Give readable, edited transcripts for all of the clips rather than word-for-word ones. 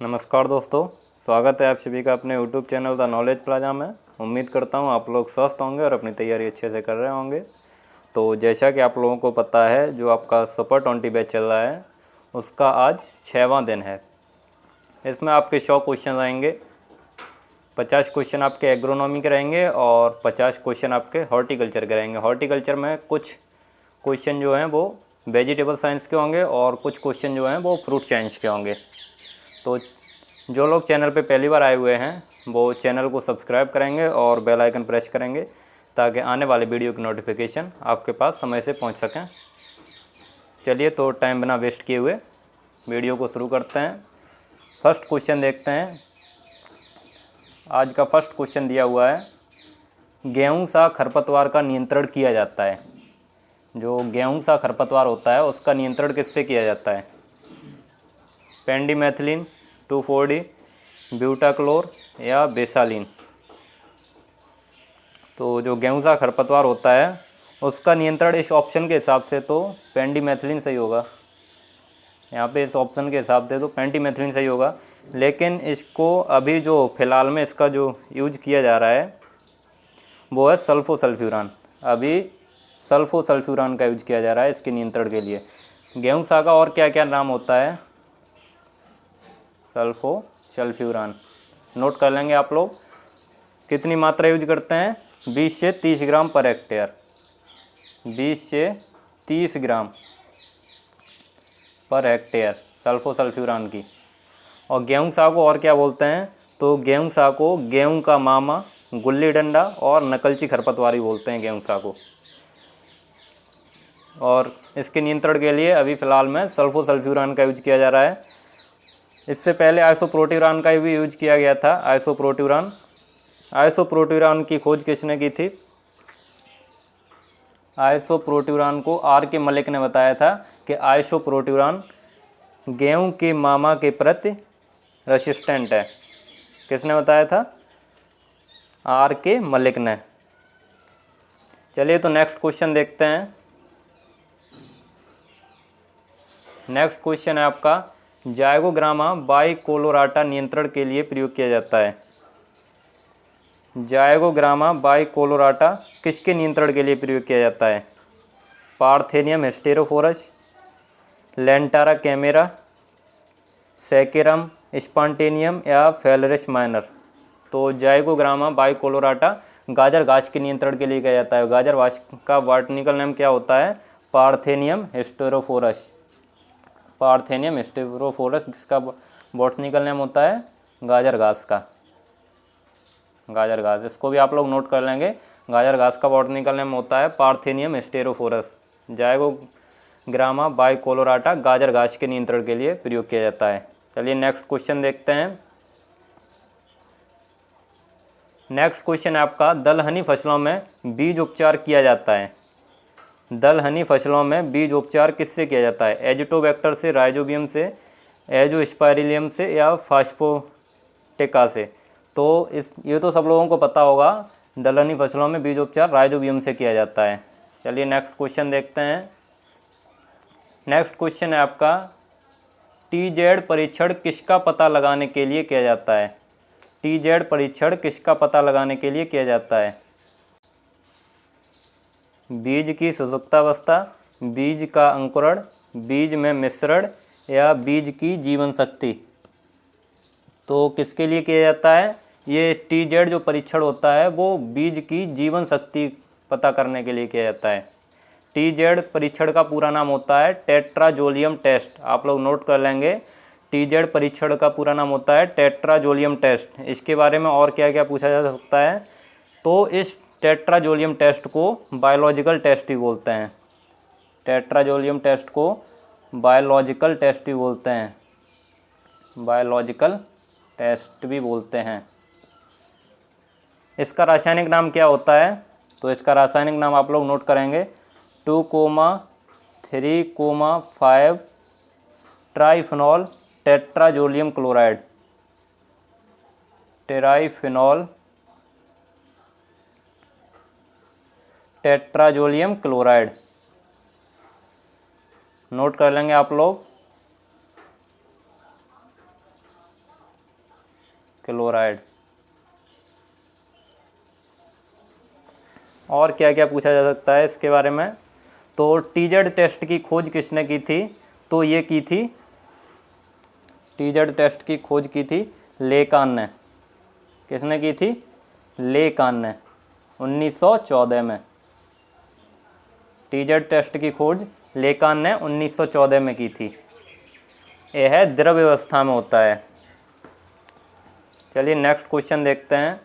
नमस्कार दोस्तों, स्वागत है आप सभी का अपने YouTube channel the knowledge plaza में। उम्मीद करता हूँ आप लोग स्वस्थ होंगे और अपनी तैयारी अच्छे से कर रहे होंगे। तो जैसा कि आप लोगों को पता है, जो आपका सुपर 20 बैच चल रहा है उसका आज 6वां दिन है। इसमें आपके 100 क्वेश्चन आएंगे। 50 क्वेश्चन आपके एग्रोनॉमी के रहेंगे और 50 क्वेश्चन आपके हॉर्टिकल्चर के रहेंगे। हॉर्टिकल्चर में कुछ क्वेश्चन जो हैं वो वेजिटेबल साइंस के होंगे और कुछ क्वेश्चन जो हैं वो फ्रूट साइंस के होंगे। तो जो लोग चैनल पे पहली बार आए हुए हैं वो चैनल को सब्सक्राइब करेंगे और बेल आइकन प्रेस करेंगे ताकि आने वाले वीडियो की नोटिफिकेशन आपके पास समय से पहुंच सकें। चलिए, तो टाइम बिना वेस्ट किए हुए वीडियो को शुरू करते हैं। फर्स्ट क्वेश्चन देखते हैं। आज का फर्स्ट क्वेश्चन दिया हुआ है, गेहूं सा खरपतवार का नियंत्रण किया जाता है। जो गेहूं सा खरपतवार होता है उसका नियंत्रण किससे किया जाता है? पेंडिमेथिलिन, 2,4-D, ब्यूटाक्लोर या बेसालिन। तो जो गेहूं सा खरपतवार होता है उसका नियंत्रण इस ऑप्शन के हिसाब से तो पेंडिमेथिलिन सही होगा। यहाँ पे इस ऑप्शन के हिसाब से तो पेंडिमेथिलिन सही होगा, लेकिन इसको अभी जो फ़िलहाल में इसका जो यूज किया जा रहा है वो है सल्फोसल्फ्यूरान। अभी सल्फोसल्फ्यूरान का यूज किया जा रहा है इसके नियंत्रण के लिए। गेहूं सा का और क्या क्या नाम होता है? सल्फोसल्फ्यूरान। नोट कर लेंगे आप लोग। कितनी मात्रा यूज करते हैं? 20 से 30 ग्राम पर हेक्टेयर। 20 से 30 ग्राम पर हेक्टेयर सल्फोसल्फ्यूरान की। और गेहूं सा को और क्या बोलते हैं? तो गेहूं सा को गेहूं का मामा, गुल्ली डंडा और नकलची खरपतवारी बोलते हैं गेहूं सा को। और इसके नियंत्रण के लिए अभी फ़िलहाल में सल्फोसल्फ्यूरान का यूज किया जा रहा है। इससे पहले आइसोप्रोट्यूरान का भी यूज किया गया था। आइसोप्रोट्यूरान की खोज किसने की थी? आइसोप्रोट्यूरान को आर के मलिक ने बताया था कि आइसोप्रोट्यूरान गेहूं के मामा के प्रति रेसिस्टेंट है। किसने बताया था? आर के मलिक ने। चलिए, तो नेक्स्ट क्वेश्चन देखते हैं। नेक्स्ट क्वेश्चन है आपका, जायगोग्रामा बाइकोलोराटा नियंत्रण के लिए प्रयोग किया जाता है। जायगोग्रामा बाइकोलोराटा किसके नियंत्रण के लिए प्रयोग किया जाता है? Parthenium hysterophorus, लेंटारा camera, saccharum spontaneum या फेलरिस माइनर। तो जायगोग्रामा बाइकोलोराटा गाजर घास के नियंत्रण के लिए किया जाता है। गाजर घास का बॉटनिकल नेम क्या होता है? Parthenium hysterophorus. पार्थेनियम हिस्टेरोफोरस जिसका बॉटनिकल नेम होता है गाजर घास का। गाजर घास, इसको भी आप लोग नोट कर लेंगे। गाजर घास का बॉटनिकल नेम होता है पार्थेनियम हिस्टेरोफोरस। जायगोग्रामा बाइकोलोराटा गाजर घास के नियंत्रण के लिए प्रयोग किया जाता है। चलिए, नेक्स्ट क्वेश्चन देखते हैं। नेक्स्ट क्वेश्चन है आपका, दलहनी फसलों में बीज उपचार किया जाता है। दलहनी फसलों में बीज उपचार किससे किया जाता है? एजिटोबैक्टर से, राइजोबियम से, एजोस्पाइरिलियम से या फास्फोटेका से। तो ये तो सब लोगों को पता होगा, दलहनी फसलों में बीज उपचार राइजोबियम से किया जाता है। चलिए, नेक्स्ट क्वेश्चन देखते हैं। नेक्स्ट क्वेश्चन है आपका, टीजेड परीक्षण किसका पता लगाने के लिए किया जाता है? टीजेड परीक्षण किसका पता लगाने के लिए किया जाता है? बीज की सुसुप्तावस्था, बीज का अंकुरण, बीज में मिश्रण या बीज की जीवन शक्ति। तो किसके लिए किया जाता है? ये टीजेड जो परीक्षण होता है वो बीज की जीवन शक्ति पता करने के लिए किया जाता है। टीजेड परीक्षण का पूरा नाम होता है टेट्राजोलियम टेस्ट। आप लोग नोट कर लेंगे। टीजेड परीक्षण का पूरा नाम होता है टेट्राजोलियम टेस्ट। इसके बारे में और क्या क्या पूछा जा सकता है? तो इस टेट्राजोलियम टेस्ट को बायोलॉजिकल टेस्ट भी बोलते हैं। टेट्राजोलियम टेस्ट को बायोलॉजिकल टेस्ट भी बोलते हैं। बायोलॉजिकल टेस्ट भी बोलते हैं। इसका रासायनिक नाम क्या होता है? तो इसका रासायनिक नाम आप लोग नोट करेंगे, 2,3,5 triphenyl tetrazolium chloride. Triphenyl tetrazolium chloride note कर लेंगे आप लोग। क्लोराइड। और क्या क्या पूछा जा सकता है इसके बारे में? तो टीजेड टेस्ट की खोज किसने की थी? तो ये की थी, टीजेड टेस्ट की खोज की थी लेकान ने। किसने की थी? लेकान ने 1914 में। टीजेड टेस्ट की खोज लेकान ने 1914 में की थी। यह द्रव अवस्था में होता है। चलिए नेक्स्ट क्वेश्चन देखते हैं।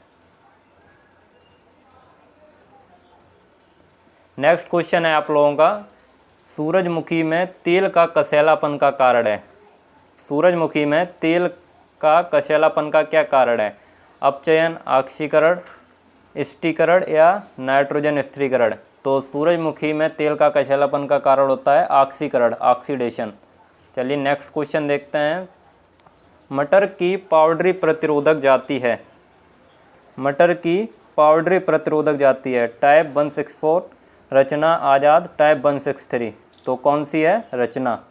नेक्स्ट क्वेश्चन है आप लोगों का, सूरजमुखी में तेल का कसैलापन का कारण है। सूरजमुखी में तेल का कसैलापन का क्या कारण है? अपचयन, ऑक्सीकरण, स्टीकरण या नाइट्रोजन स्थिरीकरण? तो सूरजमुखी में तेल का कसैलापन का कारण होता है ऑक्सीकरण, ऑक्सीडेशन। चलिए नेक्स्ट क्वेश्चन देखते हैं। मटर की पाउडरी प्रतिरोधक जाति है। मटर की पाउडरी प्रतिरोधक जाति है टाइप 164, रचना, आज़ाद, टाइप 163। तो कौन सी है? रचना।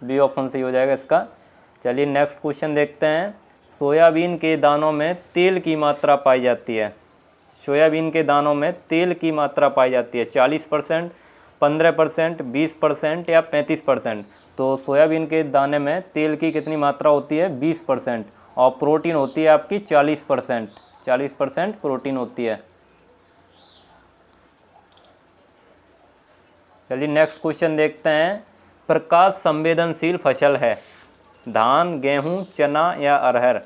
बी ऑप्शन सही हो जाएगा इसका। चलिए नेक्स्ट क्वेश्चन देखते हैं। सोयाबीन के दानों में तेल की मात्रा पाई जाती है। सोयाबीन के दानों में तेल की मात्रा पाई जाती है 40%, 15%, 20% या 35%। तो सोयाबीन के दाने में तेल की कितनी मात्रा होती है? 20%। और प्रोटीन होती है आपकी 40%। 40% प्रोटीन होती है। चलिए नेक्स्ट क्वेश्चन देखते हैं। प्रकाश संवेदनशील फसल है धान, गेहूं, चना या अरहर?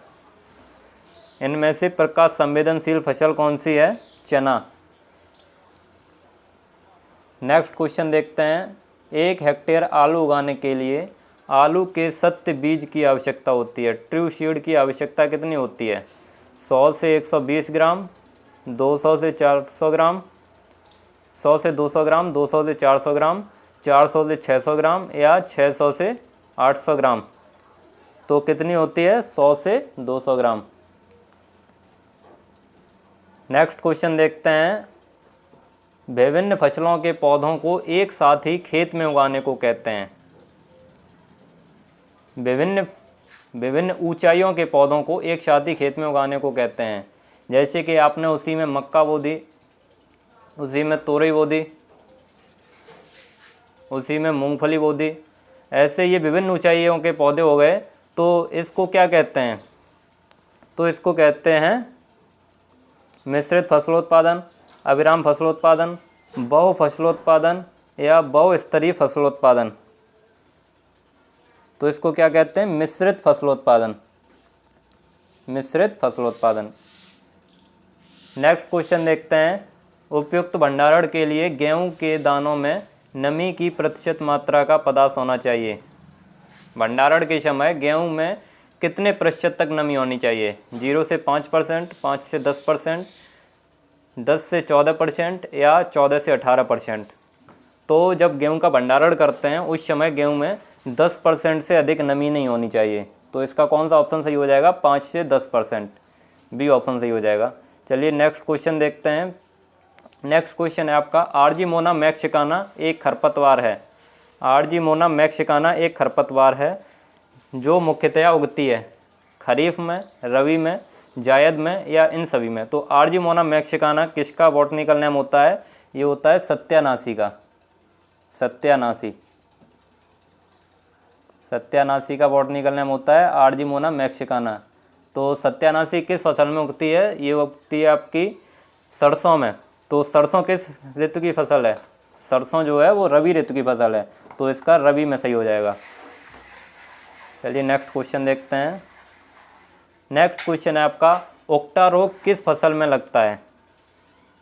इनमें से प्रकाश संवेदनशील फसल कौन सी है? चना। नेक्स्ट क्वेश्चन देखते हैं। 1 हेक्टेयर आलू उगाने के लिए आलू के सत्य बीज की आवश्यकता होती है, ट्रू सीड की आवश्यकता कितनी होती है? 100 से 120 ग्राम, 200 से 400 ग्राम, 100 से 200 ग्राम, 200 से 400 ग्राम, 400 से 600 ग्राम या 600 से 800 ग्राम? तो कितनी होती है? 100 से 200 ग्राम। नेक्स्ट क्वेश्चन देखते हैं। विभिन्न फसलों के पौधों को एक साथ ही खेत में उगाने को कहते हैं। विभिन्न ऊंचाइयों के पौधों को एक साथ ही खेत में उगाने को कहते हैं। जैसे कि आपने उसी में मक्का बो दी, उसी में तोरई बो दी, उसी में मूंगफली बो दी। ऐसे ये विभिन्न ऊंचाइयों के पौधे हो गए। तो इसको क्या कहते हैं? तो इसको कहते हैं मिश्रित फसलोत्पादन, अविराम फसलोत्पादन, बहु फसलोत्पादन या बहुस्तरीय फसलोत्पादन? तो इसको क्या कहते हैं? मिश्रित फसलोत्पादन। मिश्रित फसलोत्पादन। नेक्स्ट क्वेश्चन देखते हैं। उपयुक्त भंडारण के लिए गेहूं के दानों में नमी की प्रतिशत मात्रा का पदार्थ होना चाहिए। भंडारण के समय गेहूं में कितने प्रतिशत तक नमी होनी चाहिए? 0 से 5%, 5 से 10%, 10 से 14% या 14 से 18%? तो जब गेहूं का भंडारण करते हैं उस समय गेहूं में 10% से अधिक नमी नहीं होनी चाहिए। तो इसका कौन सा ऑप्शन सही हो जाएगा? 5 से 10%। बी ऑप्शन सही हो जाएगा। चलिए नेक्स्ट क्वेश्चन देखते हैं। नेक्स्ट क्वेश्चन है आपका, आर्जीमोना मैक्सिकाना एक खरपतवार है। आर्जीमोना मैक्सिकाना एक खरपतवार है जो मुख्यतया उगती है खरीफ में, रबी में, जायद में या इन सभी में। तो आर्जीमोना मैक्सिकाना किसका बॉटनिकल नेम होता है? ये होता है सत्यानाशी का। सत्यानाशी। सत्यानाशी का बॉटनिकल नेम होता है आर्जीमोना मैक्सिकाना। तो सत्यानाशी किस फसल में उगती है? ये उगती है आपकी सरसों में। तो सरसों किस ऋतु की फसल है? सरसों जो है वो रबी ऋतु की फसल है। तो इसका रबी में सही हो जाएगा। चलिए नेक्स्ट क्वेश्चन देखते हैं। नेक्स्ट क्वेश्चन है आपका, ओक्टा रोग किस फसल में लगता है?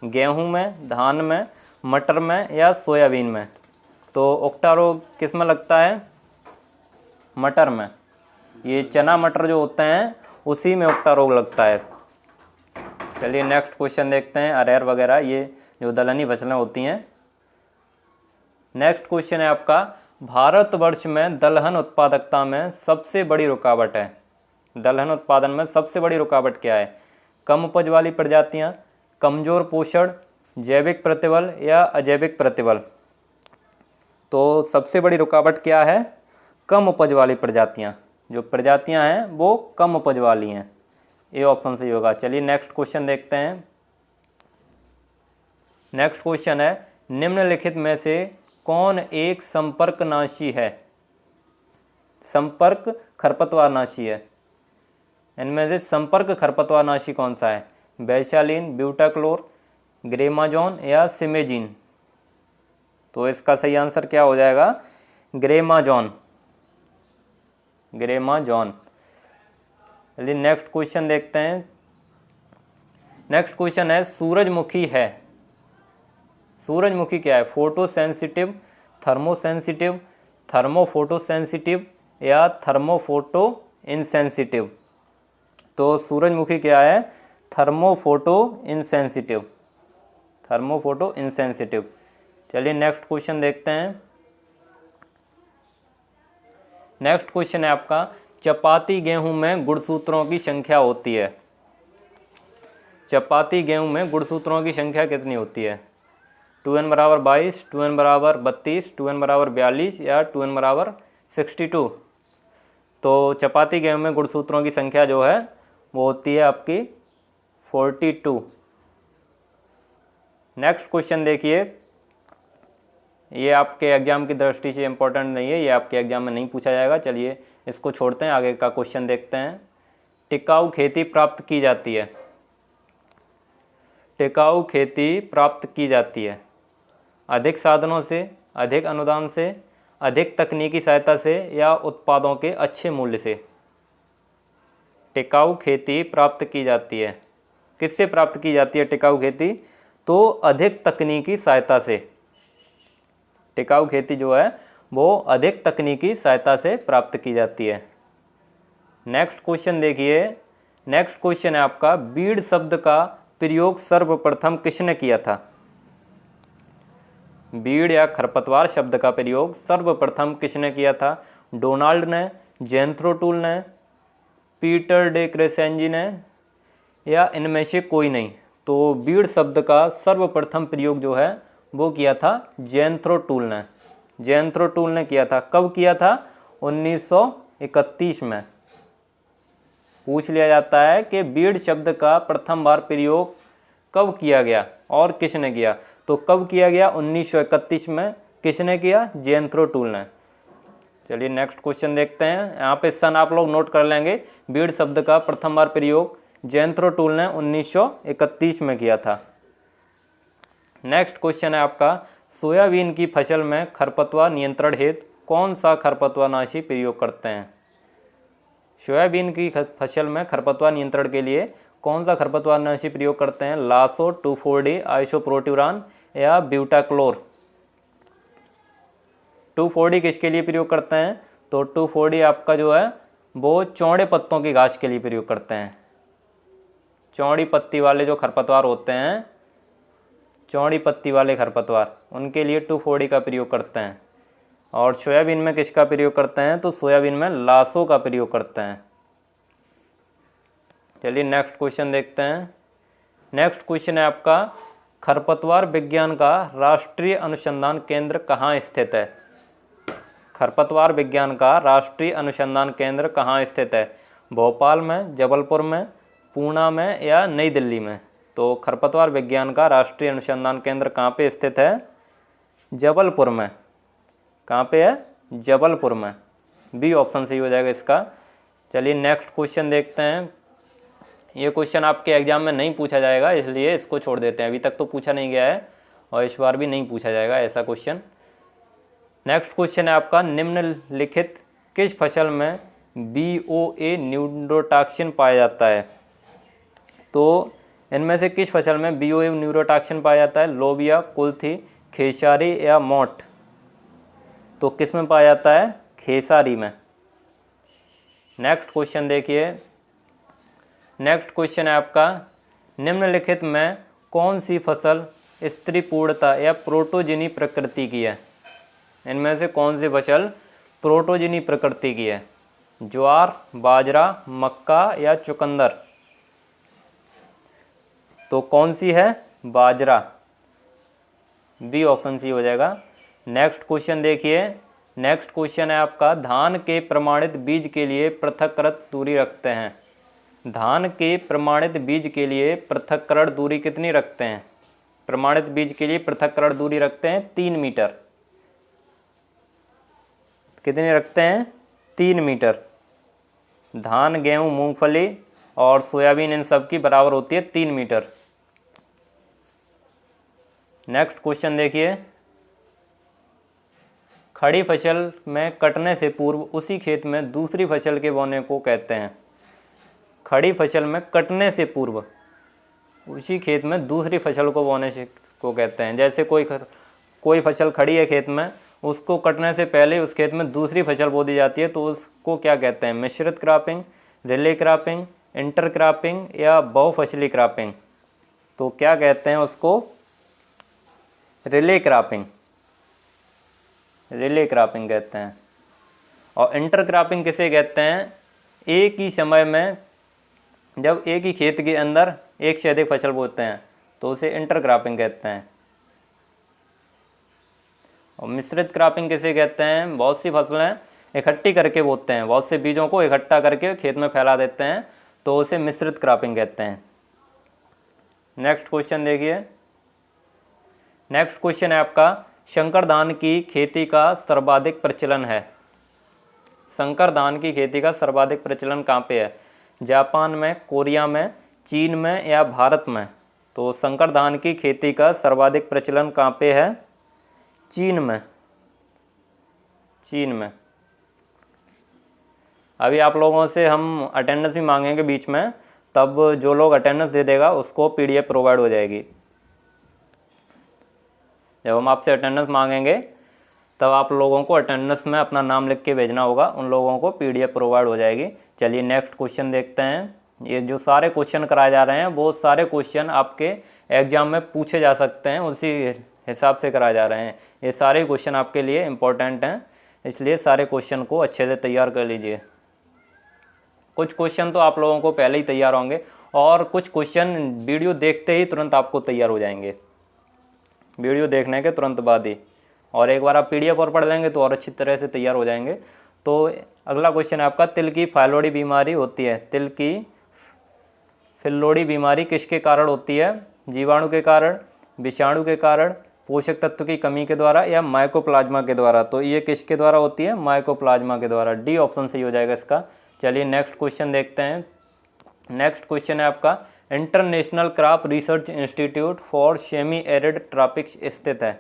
गेहूं में, धान में, मटर में या सोयाबीन में? तो ओक्टा रोग किस में लगता है? मटर में। ये चना मटर जो होते हैं उसी में ओक्टा रोग लगता है। चलिए नेक्स्ट क्वेश्चन देखते हैं। अरहर वगैरह ये जो दलहनी फसलें होती हैं। नेक्स्ट क्वेश्चन है आपका, भारतवर्ष में दलहन उत्पादकता में सबसे बड़ी रुकावट है। दलहन उत्पादन में सबसे बड़ी रुकावट क्या है? कम उपज वाली प्रजातियां, कमजोर पोषण, जैविक प्रतिबल या अजैविक प्रतिबल? तो सबसे बड़ी रुकावट क्या है? कम उपज वाली प्रजातियां। जो प्रजातियां हैं वो कम उपज वाली हैं। ए ऑप्शन सही होगा। चलिए नेक्स्ट क्वेश्चन देखते हैं। नेक्स्ट क्वेश्चन है, निम्नलिखित में से कौन एक संपर्कनाशी है? संपर्क खरपतवारनाशी है। इनमें से संपर्क खरपतवारनाशी कौन सा है? वैशालीन, ब्यूटाक्लोर, ग्रेमाजोन या सिमेजीन? तो इसका सही आंसर क्या हो जाएगा? ग्रेमाजोन। ग्रेमाजोन। चलिए नेक्स्ट क्वेश्चन देखते हैं। नेक्स्ट क्वेश्चन है, सूरजमुखी है। सूरजमुखी क्या है? फोटो सेंसिटिव, थर्मोसेंसिटिव, थर्मोफोटोसेंसिटिव या थर्मोफोटो इनसेंसिटिव? तो सूरजमुखी क्या है? थर्मोफोटो इनसेंसिटिव। थर्मोफोटो इनसेंसिटिव। चलिए नेक्स्ट क्वेश्चन देखते हैं। नेक्स्ट क्वेश्चन है आपका, चपाती गेहूं में गुणसूत्रों की संख्या होती है। चपाती गेहूं में गुणसूत्रों की संख्या कितनी होती है? 2n बराबर 22, 2n बराबर 32, 2n बराबर 42 या 2n बराबर 62? तो चपाती गेहूं में गुणसूत्रों की संख्या जो है वो होती है आपकी 42। नेक्स्ट क्वेश्चन देखिए, ये आपके एग्जाम की दृष्टि से इम्पोर्टेंट नहीं है, ये आपके एग्जाम में नहीं पूछा जाएगा। चलिए इसको छोड़ते हैं, आगे का क्वेश्चन देखते हैं। टिकाऊ खेती प्राप्त की जाती है। टिकाऊ खेती प्राप्त की जाती है अधिक साधनों से, अधिक अनुदान से, अधिक तकनीकी सहायता से या उत्पादों के अच्छे मूल्य से? टिकाऊ खेती प्राप्त की जाती है, किससे प्राप्त की जाती है टिकाऊ खेती? तो अधिक तकनीकी सहायता से। टिकाऊ खेती जो है वो अधिक तकनीकी सहायता से प्राप्त की जाती है। नेक्स्ट क्वेश्चन देखिए। नेक्स्ट क्वेश्चन है आपका, बीड़ शब्द का प्रयोग सर्वप्रथम किसने किया था? बीड़ या खरपतवार शब्द का प्रयोग सर्वप्रथम किसने किया था? डोनाल्ड ने, जेंथ्रो टूल ने, पीटर डे क्रेसेंजी ने या इनमें से कोई नहीं? तो बीड़ शब्द का सर्वप्रथम प्रयोग जो है वो किया था जेंथ्रो टूल ने। जेंथ्रो टूल ने किया था। कब किया था? 1931 में। पूछ लिया जाता है कि बीड़ शब्द का प्रथम बार प्रयोग कब किया गया और किसने किया? तो कब किया गया? 1931 में। किसने किया? जेंथ्रो टूल ने। चलिए नेक्स्ट क्वेश्चन देखते हैं। यहाँ पे सन आप लोग नोट कर लेंगे। बीड़ शब्द का प्रथम बार प्रयोग जेंथ्रो टूल ने 1931 में किया था। नेक्स्ट क्वेश्चन है आपका, सोयाबीन की फसल में खरपतवार नियंत्रण हेतु कौन सा खरपतवारनाशी प्रयोग करते हैं? सोयाबीन की फसल में खरपतवार नियंत्रण के लिए कौन सा खरपतवारनाशी प्रयोग करते हैं? लासो, 2,4-D, आइसोप्रोट्यूरान या ब्यूटाक्लोर? 2,4-D किसके लिए प्रयोग करते हैं? तो 2,4-D आपका जो है वो चौड़े पत्तों की घास के लिए प्रयोग करते हैं। चौड़ी पत्ती वाले जो खरपतवार होते हैं, चौड़ी पत्ती वाले खरपतवार, उनके लिए 2,4-D का प्रयोग करते हैं। और सोयाबीन में किसका प्रयोग करते हैं? तो सोयाबीन में लासो का प्रयोग करते हैं। चलिए नेक्स्ट क्वेश्चन देखते हैं। नेक्स्ट क्वेश्चन है आपका, खरपतवार विज्ञान का राष्ट्रीय अनुसंधान केंद्र कहाँ स्थित है? खरपतवार विज्ञान का राष्ट्रीय अनुसंधान केंद्र कहाँ स्थित है? भोपाल में, जबलपुर में, पूना में या नई दिल्ली में? तो खरपतवार विज्ञान का राष्ट्रीय अनुसंधान केंद्र कहाँ पे स्थित है? जबलपुर में। कहाँ पे है? जबलपुर में। बी ऑप्शन सही हो जाएगा इसका। चलिए नेक्स्ट क्वेश्चन देखते हैं। ये क्वेश्चन आपके एग्जाम में नहीं पूछा जाएगा, इसलिए इसको छोड़ देते हैं। अभी तक तो पूछा नहीं गया है और इस बार भी नहीं पूछा जाएगा ऐसा क्वेश्चन। नेक्स्ट क्वेश्चन है आपका, निम्नलिखित किस फसल में BOA न्यूरोटॉक्सिन पाया जाता है? तो इनमें से किस फसल में BOA न्यूरोटॉक्सिन पाया जाता है? लोबिया, कुल्थी, खेसारी या मोठ? तो किस में पाया जाता है? खेसारी में। नेक्स्ट क्वेश्चन देखिए। नेक्स्ट क्वेश्चन है आपका, निम्नलिखित में कौन सी फसल स्त्री पूर्णता या प्रोटोजिनी प्रकृति की है? इनमें से कौन सी फसल प्रोटोजिनी प्रकृति की है? ज्वार, बाजरा, मक्का या चुकंदर? तो कौन सी है? बाजरा। बी ऑप्शन सी हो जाएगा। नेक्स्ट क्वेश्चन देखिए। नेक्स्ट क्वेश्चन है आपका, धान के प्रमाणित बीज के लिए पृथककृत दूरी रखते हैं। धान के प्रमाणित बीज के लिए पृथक्करण दूरी कितनी रखते हैं? प्रमाणित बीज के लिए पृथक्करण दूरी रखते हैं 3 मीटर। कितनी रखते हैं? 3 मीटर। धान, गेहूं, मूंगफली और सोयाबीन इन सब की बराबर होती है 3 मीटर। नेक्स्ट क्वेश्चन देखिए, खड़ी फसल में कटने से पूर्व उसी खेत में दूसरी फसल के बोने को कहते हैं। खड़ी फसल में कटने से पूर्व उसी खेत में दूसरी फसल को बोने से को कहते हैं। जैसे कोई फसल खड़ी है खेत में, उसको कटने से पहले उस खेत में दूसरी फसल बो दी जाती है, तो उसको क्या कहते हैं? मिश्रित cropping, relay cropping, inter cropping या बहुफसली क्रॉपिंग। तो क्या कहते हैं उसको? Relay cropping. रिले क्रॉपिंग कहते हैं। और इंटर क्रॉपिंग किसे कहते हैं? एक ही समय में जब एक ही खेत के अंदर एक से अधिक फसल बोते हैं तो उसे इंटर क्रॉपिंग कहते हैं। और मिश्रित क्रॉपिंग किसे कहते हैं? बहुत सी फसलें इकट्ठी करके बोते हैं, बहुत से बीजों को इकट्ठा करके खेत में फैला देते हैं, तो उसे मिश्रित क्रॉपिंग कहते हैं। नेक्स्ट क्वेश्चन देखिए, नेक्स्ट क्वेश्चन है आपका, संकर धान की खेती का सर्वाधिक प्रचलन है। संकर धान की खेती का सर्वाधिक प्रचलन कहाँ पे है? जापान में, कोरिया में, चीन में या भारत में? तो संकर धान की खेती का सर्वाधिक प्रचलन कहाँ पे है? चीन में। चीन में। अभी आप लोगों से हम अटेंडेंस भी मांगेंगे बीच में, तब जो लोग अटेंडेंस दे देगा उसको PDF प्रोवाइड हो जाएगी। जब हम आपसे अटेंडेंस मांगेंगे तब आप लोगों को अटेंडेंस में अपना नाम लिख के भेजना होगा, उन लोगों को PDF प्रोवाइड हो जाएगी। चलिए नेक्स्ट क्वेश्चन देखते हैं। ये जो सारे क्वेश्चन कराए जा रहे हैं वो सारे क्वेश्चन आपके एग्जाम में पूछे जा सकते हैं, उसी हिसाब से कराए जा रहे हैं। ये सारे क्वेश्चन आपके लिए इम्पोर्टेंट हैं, इसलिए सारे क्वेश्चन को अच्छे से तैयार कर लीजिए। कुछ क्वेश्चन तो आप लोगों को पहले ही तैयार होंगे और कुछ क्वेश्चन वीडियो देखते ही तुरंत आपको तैयार हो जाएंगे, वीडियो देखने के तुरंत बाद ही। और एक बार आप PDF और पढ़ लेंगे तो और अच्छी तरह से तैयार हो जाएंगे। तो अगला क्वेश्चन है आपका, तिल की फाइलोडी बीमारी होती है। तिल की फिल्लोडी बीमारी किसके कारण होती है? जीवाणु के कारण, विषाणु के कारण, पोषक तत्व की कमी के द्वारा या माइकोप्लाज्मा के द्वारा? तो ये किसके द्वारा होती है? माइकोप्लाज्मा के द्वारा। डी ऑप्शन सही हो जाएगा इसका। चलिए नेक्स्ट क्वेश्चन देखते हैं। नेक्स्ट क्वेश्चन है आपका, international crop research institute for semi arid tropics स्थित है।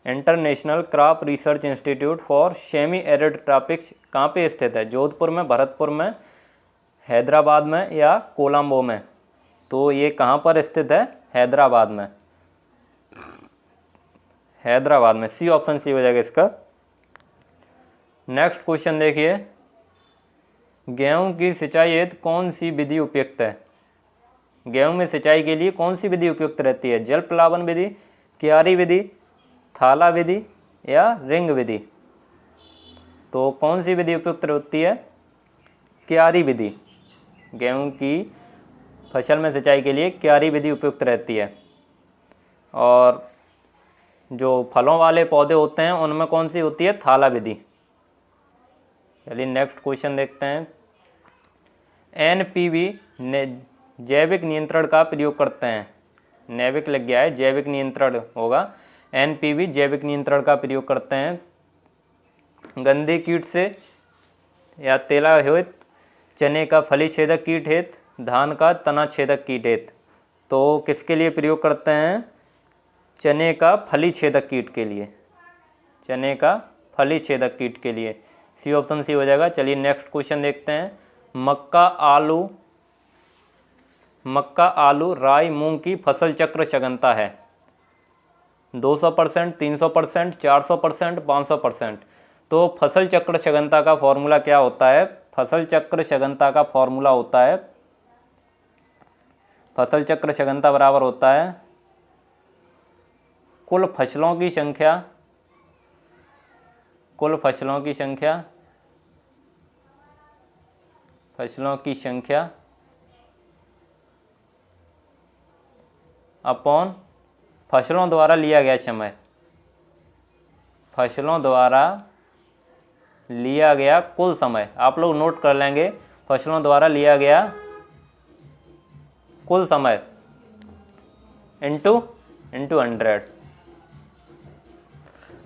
International crop research institute for semi arid tropics कहाँ पे स्थित है? जोधपुर में, भरतपुर में, हैदराबाद में या कोलंबो में? तो ये कहाँ पर स्थित है? हैदराबाद में। हैदराबाद में। सी ऑप्शन सी हो जाएगा इसका। नेक्स्ट क्वेश्चन देखिए, गेहूं की सिंचाई हेतु कौन सी विधि उपयुक्त है? गेहूं में सिंचाई के लिए कौन सी विधि उपयुक्त रहती है? जल प्लावन विधि, क्यारी विधि, थाला विधि या रिंग विधि? तो कौन सी विधि उपयुक्त होती है? क्यारी विधि। गेहूं की फसल में सिंचाई के लिए क्यारी विधि उपयुक्त रहती है। और जो फलों वाले पौधे होते हैं उनमें कौन सी होती है? थाला विधि। चलिए नेक्स्ट क्वेश्चन देखते हैं। NPV जैविक नियंत्रण का प्रयोग करते हैं। नैविक लग गया है, जैविक नियंत्रण होगा। NPV जैविक नियंत्रण का प्रयोग करते हैं गंदे कीट से या तेला हेतु, चने का फली छेदक कीट हेतु, धान का तना छेदक कीट हेतु? तो किसके लिए प्रयोग करते हैं? चने का फली छेदक कीट के लिए। चने का फली छेदक कीट के लिए। सी ऑप्शन सी हो जाएगा। चलिए नेक्स्ट क्वेश्चन देखते हैं। मक्का, आलू, राई, मूंग की फसल चक्र सघनता है 200%, 300%, 400%, 500%। तो फसल चक्र सघनता का फॉर्मूला क्या होता है? फसल चक्र सघनता का फॉर्मूला होता है, फसल चक्र सघनता बराबर होता है कुल फसलों की संख्या, अपॉन फसलों द्वारा लिया गया समय। फसलों द्वारा लिया गया कुल समय। आप लोग नोट कर लेंगे, फसलों द्वारा लिया गया कुल समय इंटू 100।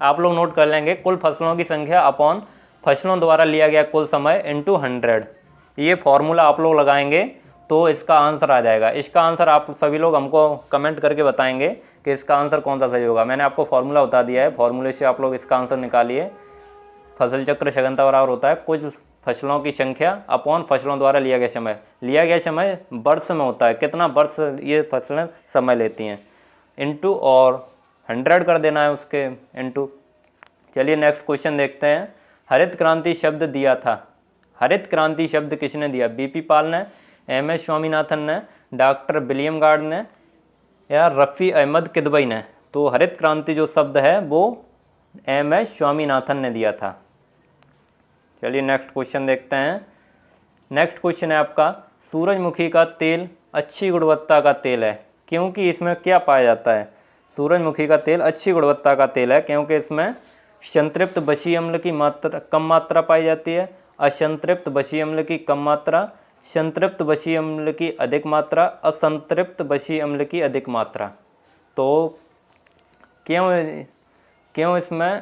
आप लोग नोट कर लेंगे, कुल फसलों की संख्या अपॉन फसलों द्वारा लिया गया कुल समय इंटू 100। ये फॉर्मूला आप लोग लगाएंगे तो इसका आंसर आ जाएगा। इसका आंसर आप सभी लोग हमको कमेंट करके बताएंगे कि इसका आंसर कौन सा सही होगा। मैंने आपको फॉर्मूला बता दिया है, फॉर्मूले से आप लोग इसका आंसर निकालिए। फसल चक्र सघनता बराबर होता है कुछ फसलों की संख्या अपॉन फसलों द्वारा लिया गया समय। लिया गया समय वर्ष में होता है, कितना वर्ष ये फसलें समय लेती हैं, इंटू और 100 कर देना है उसके इंटू। चलिए नेक्स्ट क्वेश्चन देखते हैं। हरित क्रांति शब्द दिया था, हरित क्रांति शब्द किसने दिया? बीपी पाल ने, एमएस स्वामीनाथन ने, डॉक्टर विलियम गार्ड ने या रफ़ी अहमद किदवई ने? तो हरित क्रांति जो शब्द है वो एमएस स्वामीनाथन ने दिया था। चलिए नेक्स्ट क्वेश्चन देखते हैं। नेक्स्ट क्वेश्चन है आपका, सूरजमुखी का तेल अच्छी गुणवत्ता का तेल है क्योंकि इसमें क्या पाया जाता है? सूरजमुखी का तेल अच्छी गुणवत्ता का तेल है क्योंकि इसमें संतृप्त बशी अम्ल की मात्रा कम मात्रा पाई जाती है, असंतृप्त बशी अम्ल की कम मात्रा, संतृप्त बशी अम्ल की अधिक मात्रा, असंतृप्त बशी अम्ल की अधिक मात्रा। तो क्यों इसमें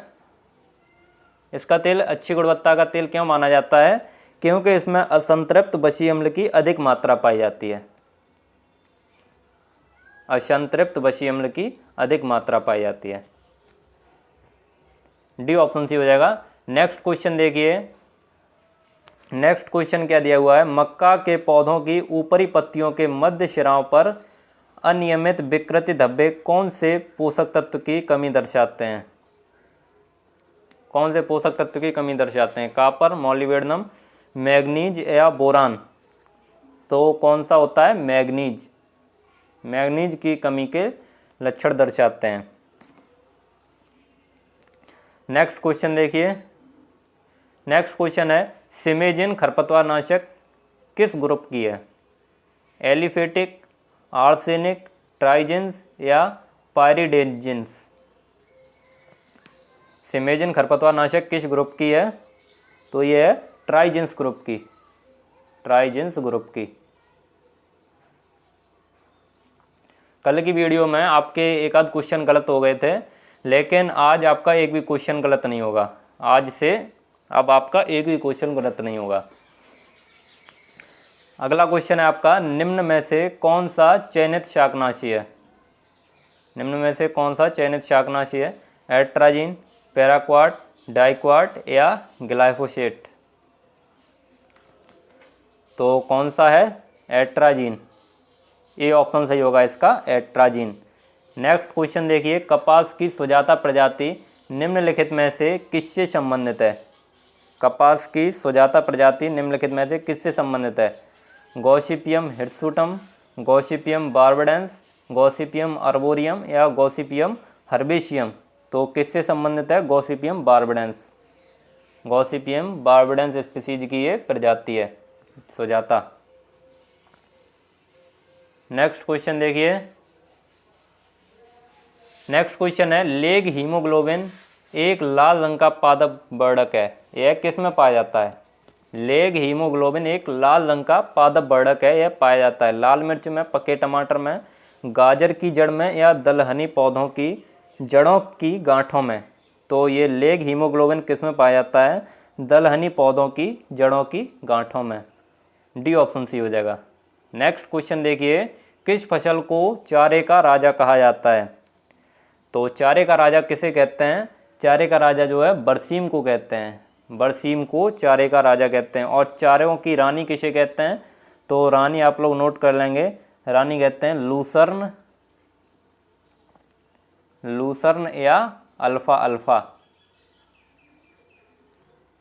इसका तेल अच्छी गुणवत्ता का तेल क्यों माना जाता है? क्योंकि इसमें असंतृप्त बशी अम्ल की अधिक मात्रा पाई जाती है, असंतृप्त बशी अम्ल की अधिक मात्रा पाई जाती है। डी ऑप्शन सी हो जाएगा। नेक्स्ट क्वेश्चन देखिए, नेक्स्ट क्वेश्चन क्या दिया हुआ है? मक्का के पौधों की ऊपरी पत्तियों के मध्य शिराओं पर अनियमित विकृति धब्बे कौन से पोषक तत्व की कमी दर्शाते हैं? कौन से पोषक तत्व की कमी दर्शाते हैं? कॉपर, मॉलिब्डेनम, मैग्नीज या बोरान? तो कौन सा होता है? मैग्नीज। मैग्नीज की कमी के लक्षण दर्शाते हैं। नेक्स्ट क्वेश्चन देखिए। नेक्स्ट क्वेश्चन है, सिमेजिन खरपतवार नाशक किस ग्रुप की है? एलिफेटिक, आर्सेनिक, ट्राइजिन्स या पायरिडेजिन्स? सिमेजिन खरपतवार नाशक किस ग्रुप की है? तो ये है ट्राइजिन्स ग्रुप की, ट्राइजिन्स ग्रुप की। कल की वीडियो में आपके एक आध क्वेश्चन गलत हो गए थे, लेकिन आज आपका एक भी क्वेश्चन गलत नहीं होगा। आज से अब आपका एक भी क्वेश्चन गलत नहीं होगा। अगला क्वेश्चन है आपका, निम्न में से कौन सा चयनित शाकनाशी है? निम्न में से कौन सा चयनित शाकनाशी है? एट्राजीन, पैराक्वाट, डाइक्वाट या ग्लाइफोसेट? तो कौन सा है? एट्राजीन। ए ऑप्शन सही होगा इसका, एट्राजीन। नेक्स्ट क्वेश्चन देखिए, कपास की सुजाता प्रजाति निम्नलिखित में से किससे संबंधित है? कपास की सुजाता प्रजाति निम्नलिखित में से किससे संबंधित है? Gossypium hirsutum, Gossypium बार्बडेंस, Gossypium arboreum या गॉसिपियम हर्बेशियम? तो किससे संबंधित है? गॉसिपियम बार्बडेंस। गॉसिपियम बार्बडेंस स्पीसीज की ये प्रजाति है सुजाता। नेक्स्ट क्वेश्चन देखिए। नेक्स्ट क्वेश्चन है, लेग हीमोग्लोबिन एक लाल रंग का पादप वर्णक है, यह किस में पाया जाता है? लेग हीमोग्लोबिन एक लाल रंग का पादप वर्णक है, यह पाया जाता है लाल मिर्च में, पके टमाटर में, गाजर की जड़ में या दलहनी पौधों की जड़ों की गांठों में? तो ये लेग हीमोग्लोबिन किस में पाया जाता है? दलहनी पौधों की जड़ों की गांठों में। डी ऑप्शन सी हो जाएगा। नेक्स्ट क्वेश्चन देखिए, किस फसल को चारे का राजा कहा जाता है? तो चारे का राजा किसे कहते हैं? चारे का राजा जो है बरसीम को कहते हैं, बरसीम को चारे का राजा कहते हैं। और चारों की रानी किसे कहते हैं? तो रानी आप लोग नोट कर लेंगे, रानी कहते हैं लूसर्न, लूसर्न या alpha alpha,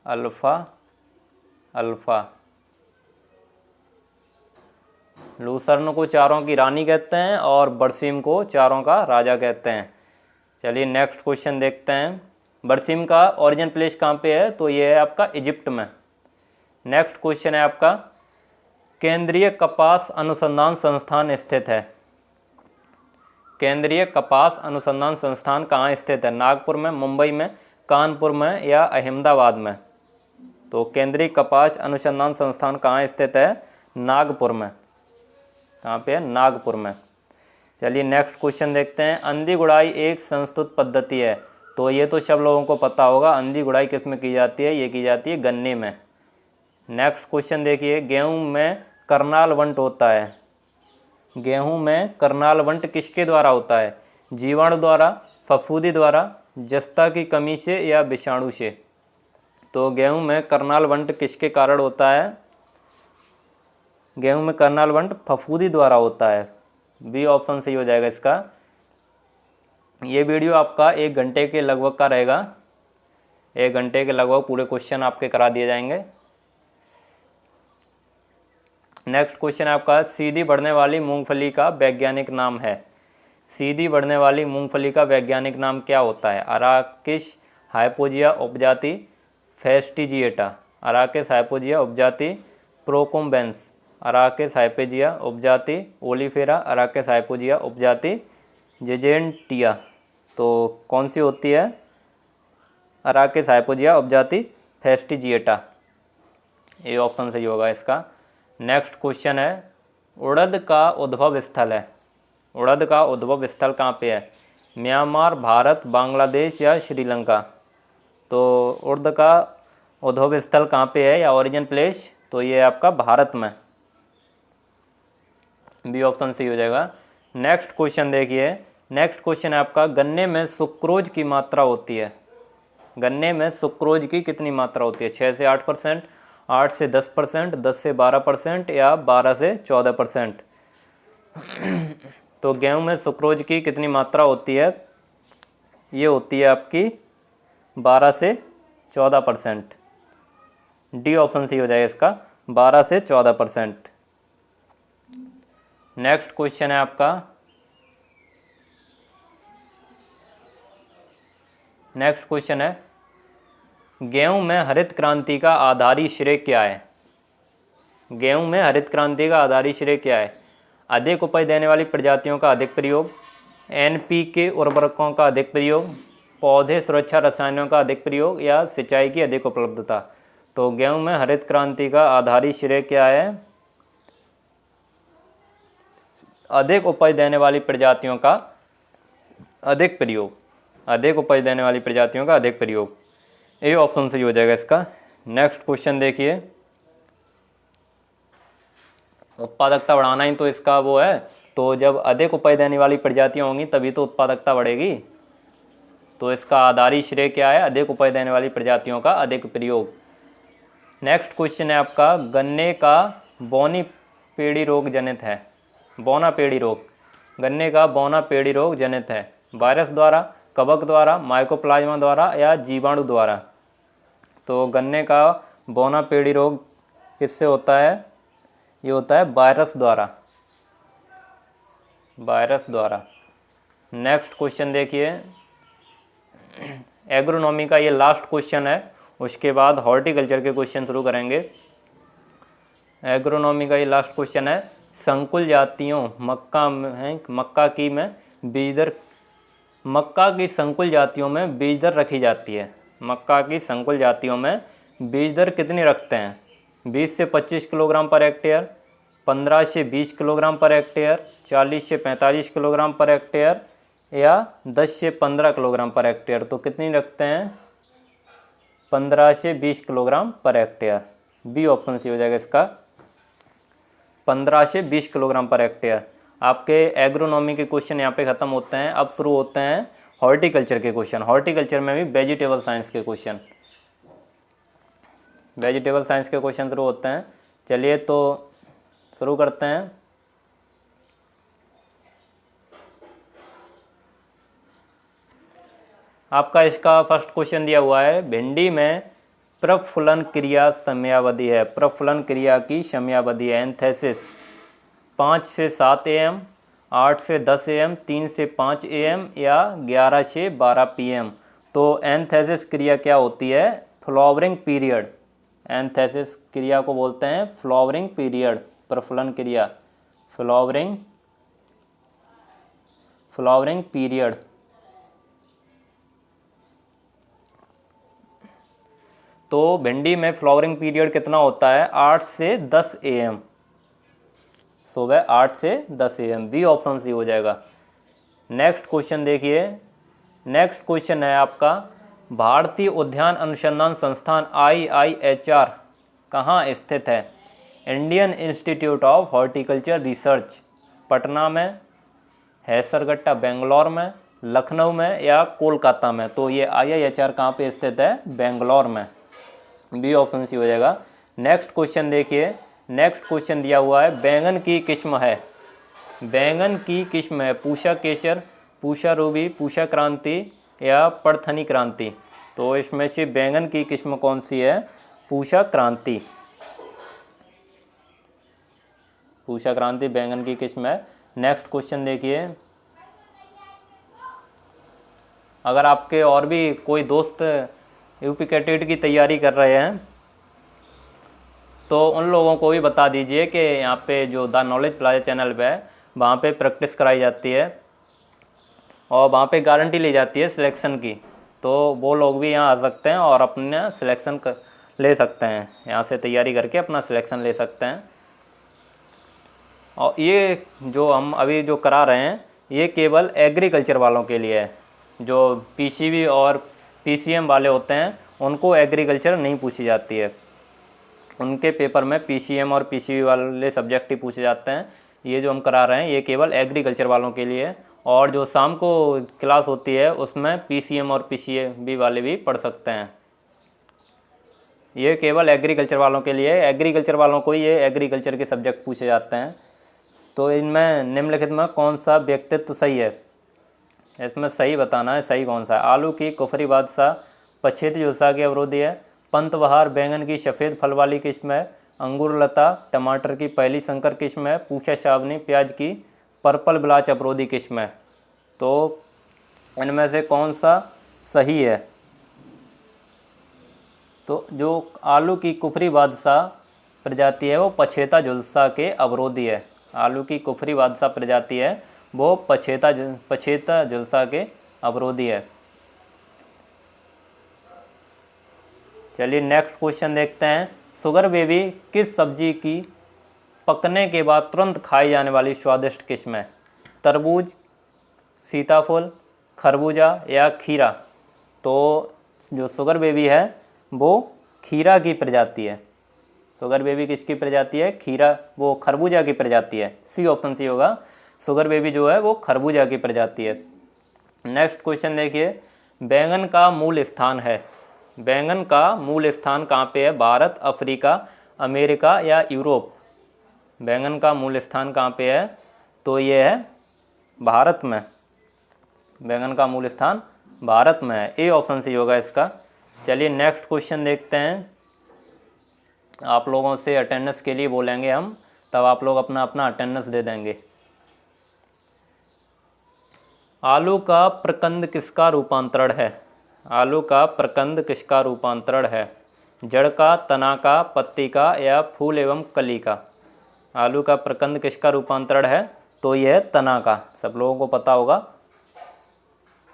alpha alpha. Lucerne को चारों की रानी कहते हैं और बरसीम को चारों का राजा कहते हैं। चलिए नेक्स्ट क्वेश्चन देखते हैं। बरसीम का ओरिजिन प्लेस कहाँ पे है? तो ये है आपका इजिप्ट में। नेक्स्ट क्वेश्चन है आपका, केंद्रीय कपास अनुसंधान संस्थान स्थित है? केंद्रीय कपास अनुसंधान संस्थान कहाँ स्थित है? नागपुर में, मुंबई में, कानपुर में या अहमदाबाद में? तो केंद्रीय कपास अनुसंधान संस्थान कहाँ स्थित है? नागपुर में। कहाँ पे है? नागपुर में। चलिए नेक्स्ट क्वेश्चन देखते हैं। अंधी गुड़ाई एक संस्तुत पद्धति है, तो ये तो सब लोगों को पता होगा। अंधी गुड़ाई किस में की जाती है? ये की जाती है गन्ने में। नेक्स्ट क्वेश्चन देखिए, गेहूं में करनाल वंट होता है। गेहूं में करनाल वंट किसके द्वारा होता है? जीवाणु द्वारा, फफूंदी द्वारा, जस्ता की कमी से या विषाणु से? तो गेहूं में करनाल वंट किसके कारण होता है? गेहूं में करनाल वंट फफूंदी द्वारा होता है। बी ऑप्शन सही हो जाएगा इसका। ये वीडियो आपका 1 घंटे के लगभग का रहेगा। 1 घंटे के लगभग पूरे क्वेश्चन आपके करा दिए जाएंगे। नेक्स्ट क्वेश्चन आपका, सीधी बढ़ने वाली मूंगफली का वैज्ञानिक नाम है। सीधी बढ़ने वाली मूंगफली का वैज्ञानिक नाम क्या होता है? अराकिस हाइपोजिया उपजाति फेस्टिजिएटा, अराकिस हाइपोजिया उपजाति प्रोकुम्बेंस, अराकिस हाइपोजिया उपजाति ओलिफेरा, अराकिस हाइपोजिया उपजाति जेजेंटिया। तो कौन सी होती है? अराकिस हाइपोजिया उपजाति फेस्टिजिएटा। ये ऑप्शन सही होगा इसका। नेक्स्ट क्वेश्चन है, उड़द का उद्भव स्थल है। उड़द का उद्भव स्थल कहाँ पे है? म्यांमार, भारत, बांग्लादेश या श्रीलंका? तो उड़द का उद्भव स्थल कहाँ पे है या ओरिजिन प्लेस? तो ये आपका भारत में। बी ऑप्शन सही हो जाएगा। नेक्स्ट क्वेश्चन देखिए। नेक्स्ट क्वेश्चन है आपका, गन्ने में सुक्रोज की मात्रा होती है। गन्ने में सुक्रोज की कितनी मात्रा होती है? 6 से 8%, 8 से 10%, 10 से 12% या 12 से 14%? तो गेहूं में सुक्रोज की कितनी मात्रा होती है? ये होती है आपकी 12 से 14%। डी ऑप्शन सही हो जाएगा इसका, 12 से 14%। नेक्स्ट क्वेश्चन है आपका, नेक्स्ट क्वेश्चन है, गेहूं में हरित क्रांति का आधारी श्रेय क्या है? गेहूं में हरित क्रांति का आधारी श्रेय क्या है? अधिक उपज देने वाली प्रजातियों का अधिक प्रयोग, एनपीके उर्वरकों का अधिक प्रयोग, पौधे सुरक्षा रसायनों का अधिक प्रयोग या सिंचाई की अधिक उपलब्धता? तो गेहूं में हरित क्रांति का आधारी श्रेय क्या है? अधिक उपज देने वाली प्रजातियों का अधिक प्रयोग, अधिक उपज देने वाली प्रजातियों का अधिक प्रयोग। ये ऑप्शन सही हो जाएगा इसका। नेक्स्ट क्वेश्चन देखिए, उत्पादकता बढ़ाना ही तो इसका वो है, तो जब अधिक उपज देने वाली प्रजातियां होंगी तभी तो उत्पादकता बढ़ेगी। तो इसका आधारी श्रेय क्या है? अधिक उपज देने वाली प्रजातियों का अधिक प्रयोग। नेक्स्ट क्वेश्चन है आपका, गन्ने का बौनी पेड़ी रोग जनित है। बौना पेड़ी रोग, गन्ने का बौना पेड़ी रोग जनित है वायरस द्वारा, कवक द्वारा, माइकोप्लाज्मा द्वारा या जीवाणु द्वारा? तो गन्ने का बौना पेड़ी रोग किससे होता है? ये होता है वायरस द्वारा, वायरस द्वारा। नेक्स्ट क्वेश्चन देखिए, एग्रोनॉमी का ये लास्ट क्वेश्चन है, उसके बाद हॉर्टिकल्चर के क्वेश्चन शुरू करेंगे। एग्रोनॉमी का ये लास्ट क्वेश्चन है, संकुल जातियों मक्का में, मक्का की में बीज दर, मक्का की संकुल जातियों में बीज दर रखी जाती है। मक्का की संकुल जातियों में बीज दर कितनी रखते हैं? 20 से 25 किलोग्राम पर हेक्टेयर, 15 से 20 किलोग्राम पर हेक्टेयर, 40 से 45 किलोग्राम पर हेक्टेयर या 10 से 15 किलोग्राम पर हेक्टेयर? तो कितनी रखते हैं? 15 से 20 kilogram per hectare. B option C हो जाएगा इसका, 15 से 20 किलोग्राम पर हेक्टेयर। आपके एग्रोनॉमी के क्वेश्चन यहाँ पे ख़त्म होते हैं। अब शुरू होते हैं हॉर्टिकल्चर के क्वेश्चन। हॉर्टिकल्चर में भी वेजिटेबल साइंस के क्वेश्चन, वेजिटेबल साइंस के क्वेश्चन शुरू होते हैं। चलिए तो शुरू करते हैं। आपका इसका फर्स्ट क्वेश्चन दिया हुआ है, भिंडी में प्रफुलन क्रिया समयावधि है। प्रफुलन क्रिया की समयावधि है एंथेसिस 5 से 7 AM, 8 से 10 AM, 3 से 5 AM या 11 से 12 PM? तो एंथेसिस क्रिया क्या होती है? Flowering period. एंथेसिस क्रिया को बोलते हैं फ्लावरिंग पीरियड। प्रफुलन क्रिया, फ्लावरिंग पीरियड। तो भिंडी में फ्लावरिंग पीरियड कितना होता है? 8 से 10 AM। सुबह 8 से 10 AM, बी ऑप्शन सी हो जाएगा। नेक्स्ट क्वेश्चन देखिए, नेक्स्ट क्वेश्चन है आपका, भारतीय उद्यान अनुसंधान संस्थान IIHR कहाँ स्थित है? Indian institute of horticulture research Patna में, हैसरगट्टा बेंगलोर में, लखनऊ में या कोलकाता में? तो ये IIHR कहाँ पे स्थित है? बेंगलोर में, बी ऑप्शन सी हो जाएगा। नेक्स्ट क्वेश्चन देखिए, नेक्स्ट क्वेश्चन दिया हुआ है, बैंगन की किस्म है, बैंगन की किस्म है पूषा केसर, पूषा रूबी, पूषा क्रांति या पड़थनी क्रांति? तो इसमें से बैंगन की किस्म कौन सी है? पूषा क्रांति, पूषा क्रांति बैंगन की किस्म है। नेक्स्ट क्वेश्चन देखिए, अगर आपके और भी कोई दोस्त यूपी कैटेट की तैयारी कर रहे हैं तो उन लोगों को भी बता दीजिए कि यहाँ पे जो द नॉलेज प्लाजा चैनल पे है वहाँ पे प्रैक्टिस कराई जाती है और वहाँ पे गारंटी ली जाती है सिलेक्शन की, तो वो लोग भी यहाँ आ सकते हैं और अपना सिलेक्शन ले सकते हैं, यहाँ से तैयारी करके अपना सिलेक्शन ले सकते हैं। और ये जो हम अभी जो करा रहे हैं ये केवल एग्रीकल्चर वालों के लिए है, जो PCB और PCM वाले होते हैं उनको एग्रीकल्चर नहीं पूछी जाती है, उनके पेपर में PCM और PCB वाले सब्जेक्ट ही पूछे जाते हैं। ये जो हम करा रहे हैं ये केवल एग्रीकल्चर वालों के लिए है, और जो शाम को क्लास होती है उसमें PCM और PCB वाले भी पढ़ सकते हैं। ये केवल एग्रीकल्चर वालों के लिए, एग्रीकल्चर वालों को ये एग्रीकल्चर के सब्जेक्ट पूछे जाते हैं। तो इनमें निम्नलिखित में कौन सा व्यक्तित्व सही है? इसमें सही बताना है, सही कौन सा है। आलू की कुफरी बादशाह पछेती झुलसा के अवरोधी है, पंतबहार बैंगन की सफ़ेद फल वाली किस्म है, अंगूर लता टमाटर की पहली संकर किस्म है, पूछा सावनी प्याज की पर्पल ब्लाच अवरोधी किस्म है। तो इनमें से कौन सा सही है? तो जो आलू की कुफरी बादशाह प्रजाति है वो पछेता झुलसा के अवरोधी है, आलू की कुफरी बादशाह प्रजाति है वो पछेता झुलसा के अवरोधी है। चलिए नेक्स्ट क्वेश्चन देखते हैं, शुगर बेबी किस सब्जी की पकने के बाद तुरंत खाई जाने वाली स्वादिष्ट किस्म है? तरबूज, सीताफल, खरबूजा या खीरा? तो जो शुगर बेबी है वो खीरा की प्रजाति है। शुगर बेबी किसकी प्रजाति है? खीरा, वो खरबूजा की प्रजाति है, सी ऑप्शन सी होगा। शुगर बेबी जो है वो खरबूजा की प्रजाति है। नेक्स्ट क्वेश्चन देखिए, बैंगन का मूल स्थान है, बैंगन का मूल स्थान कहाँ पे है? भारत, अफ्रीका, अमेरिका या यूरोप? बैंगन का मूल स्थान कहाँ पे है? तो ये है भारत में, बैंगन का मूल स्थान भारत में है, ए ऑप्शन सी होगा इसका। चलिए नेक्स्ट क्वेश्चन देखते हैं, आप लोगों से अटेंडेंस के लिए बोलेंगे हम, तब आप लोग अपना अपना अटेंडेंस दे देंगे। आलू का प्रकंद किसका रूपांतरण है? आलू का प्रकंद किसका रूपांतरण है? जड़ का, तना का, पत्ती का या फूल एवं कली का? आलू का प्रकंद किसका रूपांतरण है? तो यह है तना का, सब लोगों को पता होगा।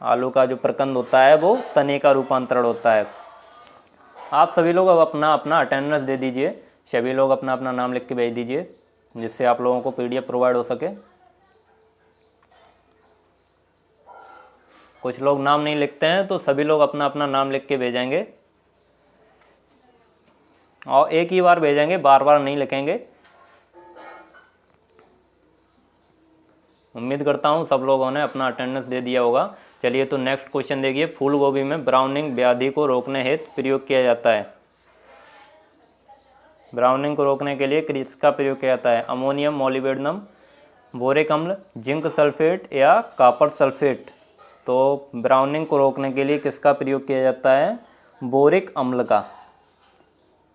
आलू का जो प्रकंद होता है वो तने का रूपांतरण होता है। आप सभी लोग अब अपना अपना अटेंडेंस दे दीजिए, सभी लोग अपना अपना नाम लिख के भेज दीजिए जिससे आप लोगों को PDF प्रोवाइड हो सके। कुछ लोग नाम नहीं लिखते हैं तो सभी लोग अपना अपना नाम लिख के भेजेंगे, और एक ही बार भेजेंगे, बार बार नहीं लिखेंगे। उम्मीद करता हूँ सब लोगों ने अपना अटेंडेंस दे दिया होगा। चलिए तो नेक्स्ट क्वेश्चन देखिए, फूल गोभी में ब्राउनिंग व्याधि को रोकने हेतु प्रयोग किया जाता है। ब्राउनिंग को रोकने के लिए किसका प्रयोग किया जाता है? अमोनियम मॉलिब्डेनम, बोरिक अम्ल, जिंक सल्फेट या कॉपर सल्फेट? तो ब्राउनिंग को रोकने के लिए किसका प्रयोग किया जाता है? बोरिक अम्ल का,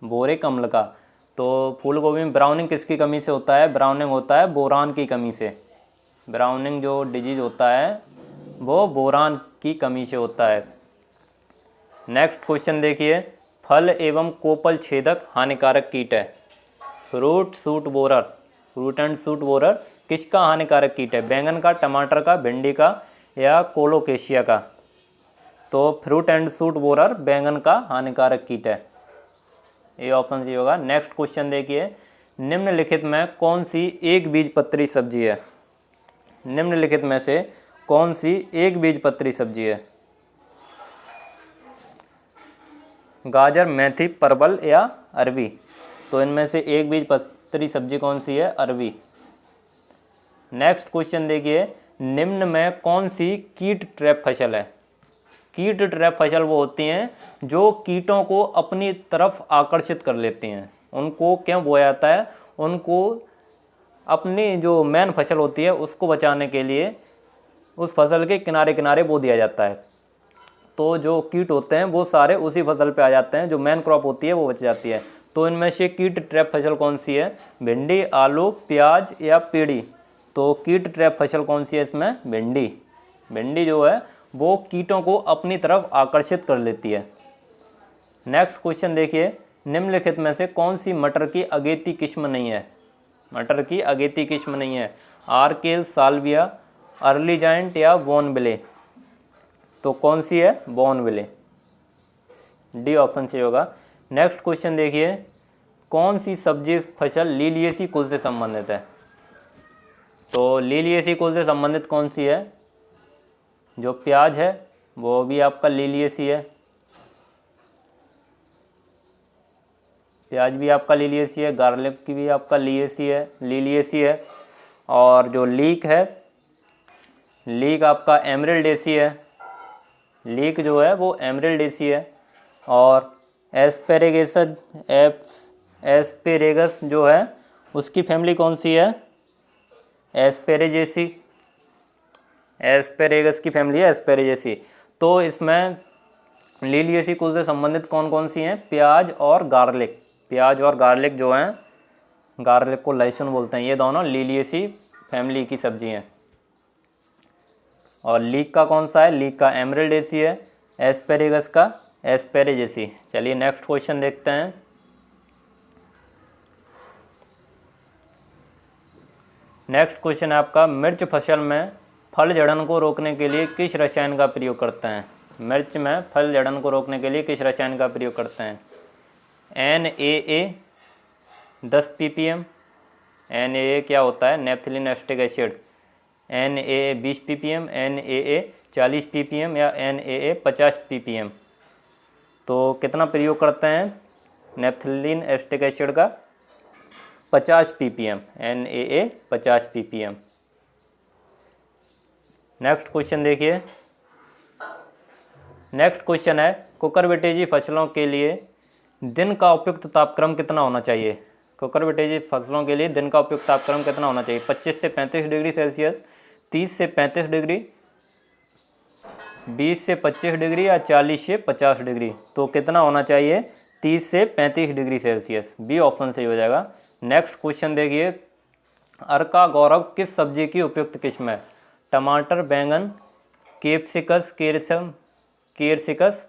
बोरिक अम्ल का। तो फूल गोभी में ब्राउनिंग किसकी कमी से होता है? ब्राउनिंग होता है बोरान की कमी से, ब्राउनिंग जो डिजीज होता है वो बोरान की कमी से होता है। नेक्स्ट क्वेश्चन देखिए, फल एवं कोपल छेदक हानिकारक कीट है। Fruit suit borer, fruit and suit borer किसका हानिकारक कीट है? बैंगन का, टमाटर का, भिंडी का या कोलोकेशिया का? तो फ्रूट एंड सूट बोरर बैंगन का हानिकारक कीट है, ये ऑप्शन सी होगा। नेक्स्ट क्वेश्चन देखिए, निम्नलिखित में कौन सी एक बीजपत्री सब्जी है? निम्नलिखित में से कौन सी एक बीजपत्री सब्जी है? गाजर, मेथी, परवल या अरवी? तो इनमें से एक बीजपत्री सब्जी कौन सी है? अरवी। नेक्स्ट क्वेश्चन देखिए, निम्न में कौन सी कीट ट्रैप फसल है? कीट ट्रैप फसल वो होती हैं जो कीटों को अपनी तरफ आकर्षित कर लेती हैं। उनको क्यों बोया जाता है? उनको अपनी जो मेन फसल होती है उसको बचाने के लिए उस फसल के किनारे किनारे बो दिया जाता है। तो जो कीट होते हैं वो सारे उसी फसल पे आ जाते हैं, जो मेन क्रॉप होती है वो बच जाती है। तो इनमें से कीट ट्रैप फसल कौन सी है? भिंडी, आलू, प्याज या पेड़ी? तो कीट ट्रैप फसल कौन सी है इसमें? भिंडी। भिंडी जो है वो कीटों को अपनी तरफ आकर्षित कर लेती है। नेक्स्ट क्वेश्चन देखिए, निम्नलिखित में से कौन सी मटर की अगेती किस्म नहीं है? मटर की अगेती किस्म नहीं है। आर्केल, साल्विया, अर्ली जाइंट या बोनविले? तो कौन सी है? बोनविले। डी ऑप्शन सही होगा। नेक्स्ट क्वेश्चन देखिए, कौन सी सब्जी फसल लीलिएसी कुल से संबंधित है? तो लीलिएसी कुल से संबंधित कौन सी है? जो प्याज है वो भी आपका लीलिएसी है, प्याज भी आपका लीलिएसी है, गार्लिक की भी आपका लीलिएसी है। और जो लीक है, लीक आपका एमरिल्डेसी है, लीक जो है वो एमरिल्डेसी है। और एस्पेरेगस जो है उसकी फैमिली कौन सी है? एस्पेरेजेसी। एस्पेरेगस की फैमिली है एस्पेरेजेसी। तो इसमें लीलिएसी कुल से संबंधित कौन कौन सी हैं? प्याज और गार्लिक। प्याज और गार्लिक जो हैं, गार्लिक को लहसुन बोलते हैं, ये दोनों लीलिएसी फैमिली की सब्जी हैं। और लीक का कौन सा है? लीक का एमरिल्डेसी है, एस्पेरेगस का एस्पेरेजेसी। चलिए नेक्स्ट क्वेश्चन देखते हैं। नेक्स्ट क्वेश्चन है आपका, मिर्च फसल में फल झड़न को रोकने के लिए किस रसायन का प्रयोग करते हैं? मिर्च में फल झड़न को रोकने के लिए किस रसायन का प्रयोग करते हैं? NAA 10 ppm। NAA क्या होता है? नेप्थिलीन acetic acid. NAA 20 ppm, NAA 40 ppm या NAA 50 ppm? तो कितना प्रयोग करते हैं नेप्थिलीन एसिटिक एसिड का? 50 ppm, NAA 50 ppm। Next question देखिए, नेक्स्ट क्वेश्चन है, कुकुरबिटेजी फसलों के लिए दिन का उपयुक्त तापक्रम कितना होना चाहिए? कुकुरबिटेजी फसलों के लिए दिन का उपयुक्त तापक्रम कितना होना चाहिए? 25 से 35 डिग्री सेल्सियस, 30 से 35 डिग्री, 20 से 25 डिग्री या 40 से 50 डिग्री? तो कितना होना चाहिए? 30 से 35 डिग्री सेल्सियस। बी ऑप्शन सही हो जाएगा। नेक्स्ट क्वेश्चन देखिए, अर्का गौरव किस सब्जी की उपयुक्त किस्म है? टमाटर, बैंगन, कैप्सिकस, केरसिकस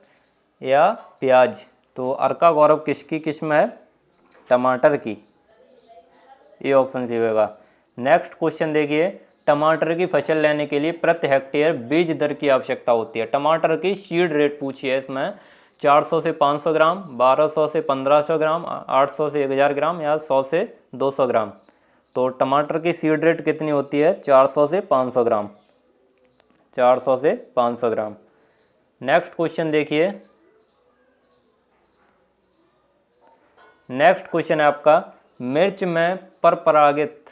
या प्याज? तो अर्का गौरव किसकी किस्म है? टमाटर की। ये ऑप्शन सही होगा। नेक्स्ट क्वेश्चन देखिए, टमाटर की फसल लेने के लिए प्रति हेक्टेयर बीज दर की आवश्यकता होती है। टमाटर की सीड रेट पूछी है इसमें, 400 से 500 ग्राम, 1200 से 1500 ग्राम, 800 से 1000 ग्राम या 100 से 200 ग्राम? तो टमाटर की सीड रेट कितनी होती है? 400 से 500 ग्राम। 400 से 500 ग्राम। नेक्स्ट क्वेश्चन देखिए, नेक्स्ट क्वेश्चन है आपका, मिर्च में परपरागित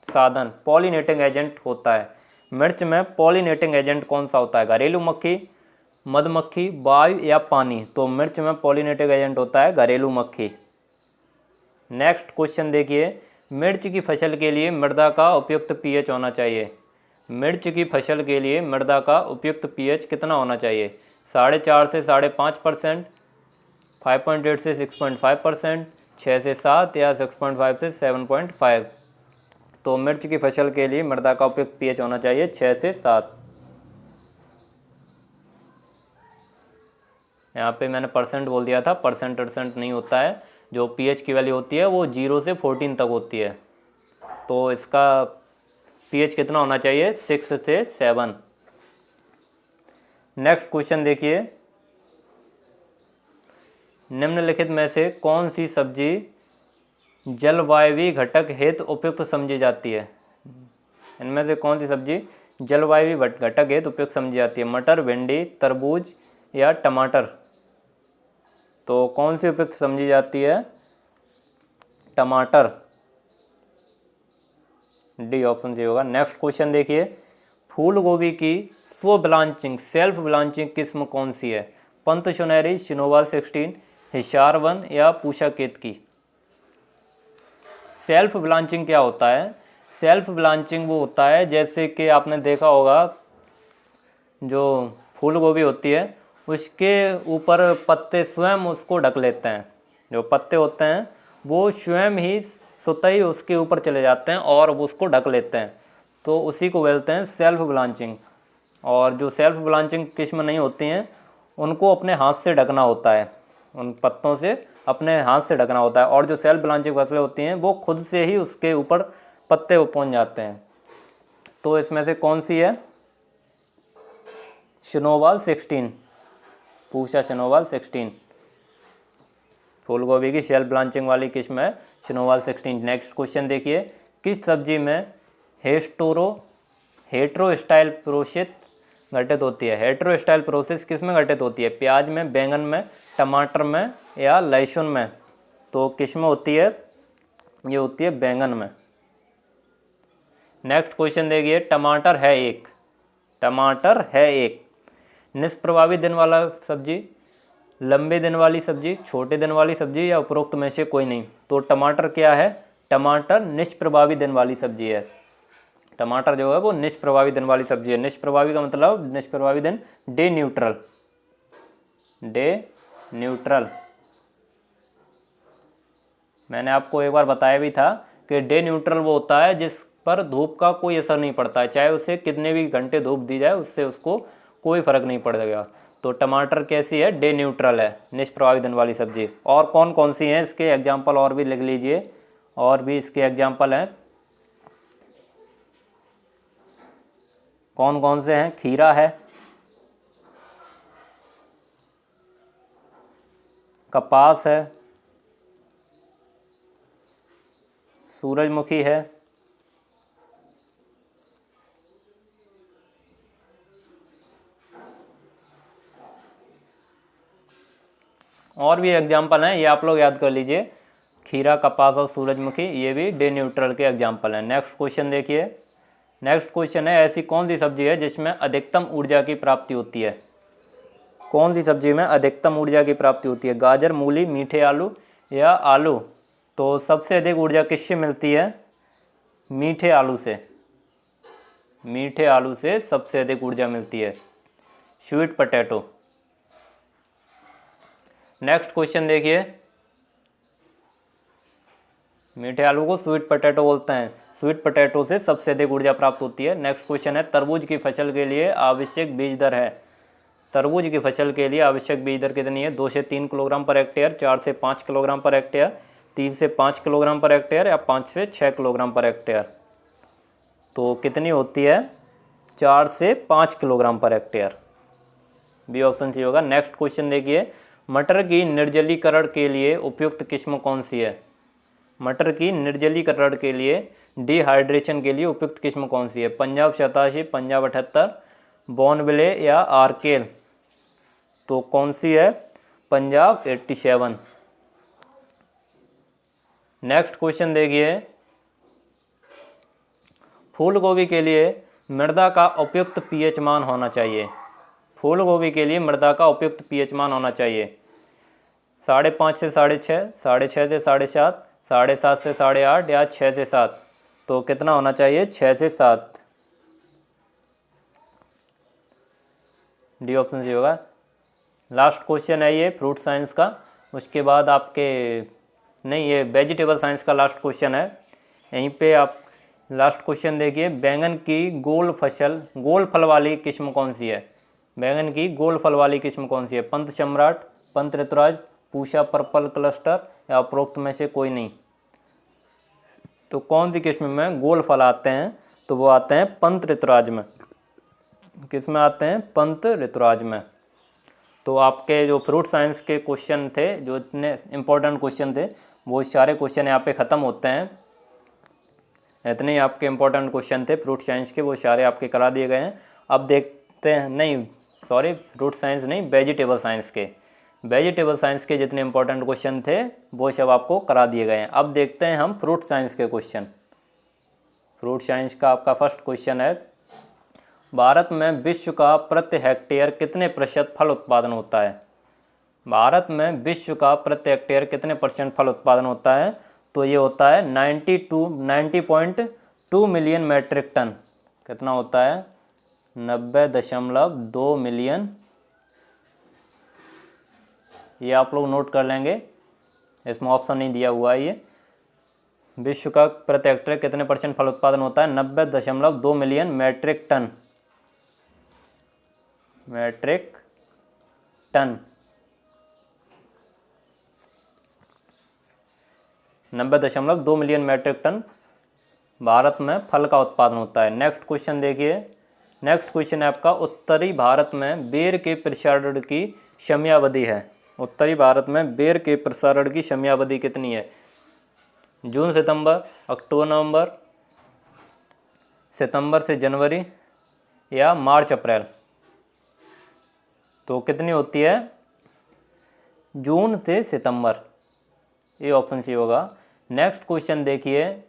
साधन पॉलिनेटिंग एजेंट होता है। मिर्च में पॉलिनेटिंग एजेंट कौन सा होता है? घरेलू मक्खी, मधुमक्खी, वायु या पानी? तो मिर्च में पॉलिनेटिंग एजेंट होता है घरेलू मक्खी। नेक्स्ट क्वेश्चन देखिए, मिर्च की फसल के लिए मृदा का उपयुक्त pH होना चाहिए। मिर्च की फसल के लिए मृदा का उपयुक्त pH कितना होना चाहिए? 4.5 से 5.5%, 5.8 से 6.5%, 6 से 7 या 6.5 से 7.5? तो मिर्च की फसल के लिए मृदा का उपयुक्त pH होना चाहिए 6 से 7। यहाँ पे मैंने परसेंट बोल दिया था, परसेंट नहीं होता है। जो pH की वैल्यू होती है वो 0 से 14 तक होती है। तो इसका pH कितना होना चाहिए? 6 से 7। नेक्स्ट क्वेश्चन देखिए, निम्नलिखित में से कौन सी सब्जी जलवायवी घटक हेतु उपयुक्त समझी जाती है? इनमें से कौन सी सब्जी जलवायवी घटक हेतु उपयुक्त समझी जाती है? मटर, भिंडी, तरबूज या टमाटर? तो कौन सी उपयुक्त समझी जाती है? टमाटर। डी ऑप्शन सही होगा। नेक्स्ट क्वेश्चन देखिए, फूल गोभी की स्व ब्लांचिंग सेल्फ ब्लांचिंग किस्म कौन सी है? पंत सुनहरी, सिनोवाल 16, हिसार 1 या पूषा केतकी? सेल्फ ब्लांचिंग क्या होता है? सेल्फ ब्लांचिंग वो होता है जैसे कि आपने देखा होगा जो फूल गोभी होती है उसके ऊपर पत्ते स्वयं उसको ढक लेते हैं। जो पत्ते होते हैं वो स्वयं ही स्वतः ही उसके ऊपर चले जाते हैं और उसको ढक लेते हैं, तो उसी को बोलते हैं सेल्फ ब्लांचिंग। और जो सेल्फ ब्लांचिंग किस्म नहीं होती हैं उनको अपने हाथ से ढकना होता है, उन पत्तों से अपने हाथ से ढकना होता है। और जो सेल्फ ब्लांचिंग फसलें होती हैं वो खुद से ही उसके ऊपर पत्ते पहुंच जाते हैं। तो इसमें से कौन सी है? सिनोवाल 16, पूषा सिनोवाल 16 फूल गोभी की सेल्फ ब्लांचिंग वाली किस्म है सिनोवाल 16। नेक्स्ट क्वेश्चन देखिए, किस सब्जी में हेट्रोस्टाइल प्रोसेस घटित होती है? हेट्रोस्टाइल प्रोसेस किस में घटित होती है? प्याज में, बैंगन में, टमाटर में या लहसुन में? तो किस में होती है? ये होती है बैंगन में। नेक्स्ट क्वेश्चन देखिए, टमाटर है एक निष्प्रभावी दिन वाला सब्जी, लंबे दिन वाली सब्जी, छोटे दिन वाली सब्जी या उपरोक्त में से कोई नहीं? तो टमाटर क्या है? टमाटर निष्प्रभावी दिन वाली सब्जी है। टमाटर जो है वो निष्प्रभावी दिन वाली सब्जी है। निष्प्रभावी का मतलब निष्प्रभावी दिन डे न्यूट्रल। मैंने आपको एक बार बताया भी था कि डे न्यूट्रल वो होता है जिस पर धूप का कोई असर नहीं पड़ता है, चाहे उसे कितने भी घंटे धूप दी जाए उससे उसको कोई फर्क नहीं पड़ेगा। तो टमाटर कैसी है? डे न्यूट्रल है, निष्प्रभावी दिन वाली सब्जी। और कौन कौन सी हैं इसके एग्जाम्पल और भी लिख लीजिए, और भी इसके एग्जाम्पल हैं। कौन कौन से हैं? खीरा है, कपास है, सूरजमुखी है, और भी एग्जाम्पल हैं, ये आप लोग याद कर लीजिए। खीरा, कपास और सूरजमुखी ये भी डे न्यूट्रल के एग्जाम्पल हैं। नेक्स्ट क्वेश्चन देखिए, नेक्स्ट क्वेश्चन है, ऐसी कौन सी सब्जी है जिसमें अधिकतम ऊर्जा की प्राप्ति होती है? कौन सी सब्जी में अधिकतम ऊर्जा की प्राप्ति होती है? गाजर, मूली, मीठे आलू या आलू? तो सबसे अधिक ऊर्जा किससे मिलती है? मीठे आलू से। मीठे आलू से सबसे अधिक ऊर्जा मिलती है, स्वीट पोटैटो। नेक्स्ट क्वेश्चन देखिए, मीठे आलू को स्वीट पोटैटो बोलते हैं, स्वीट पोटैटो से सबसे अधिक ऊर्जा प्राप्त होती है। नेक्स्ट क्वेश्चन है, तरबूज की फसल के लिए आवश्यक बीज दर है? तरबूज की फसल के लिए आवश्यक बीज दर कितनी है? 2 से 3 किलोग्राम पर हेक्टेयर, 4 से 5 किलोग्राम पर हेक्टेयर, 3 से 5 किलोग्राम पर हेक्टेयर या 5 से 6 किलोग्राम पर हेक्टेयर? तो कितनी होती है? 4 से 5 kilogram per hectare. B option सही होगा। नेक्स्ट क्वेश्चन देखिए, मटर की निर्जलीकरण के लिए उपयुक्त किस्म कौन सी है? मटर की निर्जलीकरण के लिए, डिहाइड्रेशन के लिए उपयुक्त किस्म कौन सी है? पंजाब 87, पंजाब 78, बॉर्नविले या आर्केल? तो कौन सी है? पंजाब 87। नेक्स्ट क्वेश्चन देखिए, फूल गोभी के लिए मृदा का उपयुक्त पीएच मान होना चाहिए? फूल गोभी के लिए मृदा का उपयुक्त पीएच मान होना चाहिए 5.5 से 6.5, 6.5 से 7.5, 7.5 से 8.5 या 6 से 7? तो कितना होना चाहिए? 6 से 7। डी ऑप्शन सही होगा। लास्ट क्वेश्चन है ये फ्रूट साइंस का, उसके बाद आपके नहीं, ये वेजिटेबल साइंस का लास्ट क्वेश्चन है। यहीं पे आप लास्ट क्वेश्चन देखिए, बैंगन की गोल फल वाली किस्म कौन सी है? बैंगन की गोल फल वाली किस्म कौन सी है? पंत सम्राट, पंत ऋतुराज, पूषा पर्पल क्लस्टर या उपरोक्त में से कोई नहीं? तो कौन सी किस्म में गोल फल आते हैं? तो वो आते हैं पंत ऋतुराज में। किस में आते हैं? पंत ऋतुराज में। तो आपके जो फ्रूट साइंस के क्वेश्चन थे, जो इतने इम्पोर्टेंट क्वेश्चन थे, वो सारे क्वेश्चन यहाँ पे ख़त्म होते हैं। इतने ही आपके इम्पोर्टेंट क्वेश्चन थे फ्रूट साइंस के, वो सारे आपके करा दिए गए हैं। अब देखते हैं, नहीं सॉरी, फ्रूट साइंस नहीं, वेजिटेबल साइंस के, वेजिटेबल साइंस के जितने इंपॉर्टेंट क्वेश्चन थे वो सब आपको करा दिए गए हैं। अब देखते हैं हम फ्रूट साइंस के क्वेश्चन। फ्रूट साइंस का आपका फर्स्ट क्वेश्चन है, भारत में विश्व का प्रति हेक्टेयर कितने प्रतिशत फल उत्पादन होता है? भारत में विश्व का प्रति हेक्टेयर कितने % फल उत्पादन होता है? तो ये होता है 90.2 मिलियन मैट्रिक टन। कितना होता है? 90.2 मिलियन। ये आप लोग नोट कर लेंगे, इसमें ऑप्शन नहीं दिया हुआ है। ये विश्व का प्रति हेक्टेयर कितने % फल उत्पादन होता है? 90.2 million metric ton. Metric ton 90.2 million metric ton Bharat में फल का उत्पादन होता है। नेक्स्ट क्वेश्चन देखिए, नेक्स्ट क्वेश्चन है आपका, उत्तरी भारत में बेर के प्रसारण की समयावधि है। उत्तरी भारत में बेर के प्रसारण की समयावधि कितनी है? जून सितंबर, अक्टूबर नवंबर, सितंबर से जनवरी या मार्च अप्रैल? तो कितनी होती है? जून से सितंबर, ये ऑप्शन सी होगा। नेक्स्ट क्वेश्चन देखिए,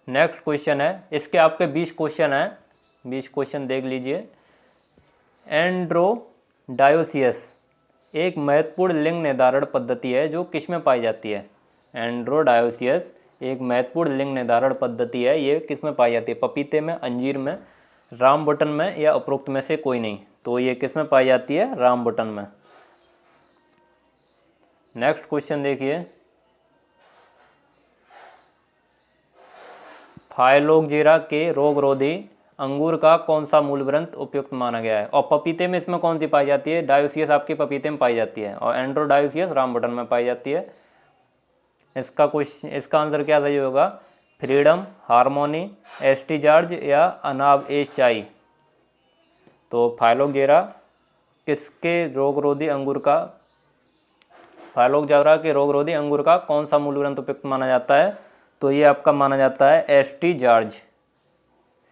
नेक्स्ट क्वेश्चन है, इसके आपके 20 क्वेश्चन हैं, 20 क्वेश्चन देख लीजिए। एंड्रोडायोसियस एक महत्वपूर्ण लिंग निर्धारण पद्धति है जो किस में पाई जाती है? एंड्रोडायोसियस एक महत्वपूर्ण लिंग निर्धारण पद्धति है, ये किस में पाई जाती है? पपीते में, अंजीर में, रामबुटन में या उपरोक्त में से कोई नहीं? तो ये किस में पाई जाती है? रामबुटन में। नेक्स्ट क्वेश्चन देखिए, फाइलोक्जेरा के रोगरोधी अंगूर का कौन सा मूल ग्रंथ उपयुक्त माना गया है? और पपीते में इसमें कौन सी पाई जाती है? डायोसियस आपके पपीते में पाई जाती है और एंड्रोडायोसियस रामबुटन में पाई जाती है। इसका क्वेश्चन, इसका आंसर क्या सही होगा? फ्रीडम, हार्मोनी, एस्टी जॉर्ज या अनाब ए शाही? तो फाइलोक्जेरा किसके रोगरोधी अंगूर का, फाइलोक्जेरा के रोगरोधी अंगूर का कौन सा मूल ग्रंथ उपयुक्त माना जाता है? तो ये आपका माना जाता है एस्टी जॉर्ज,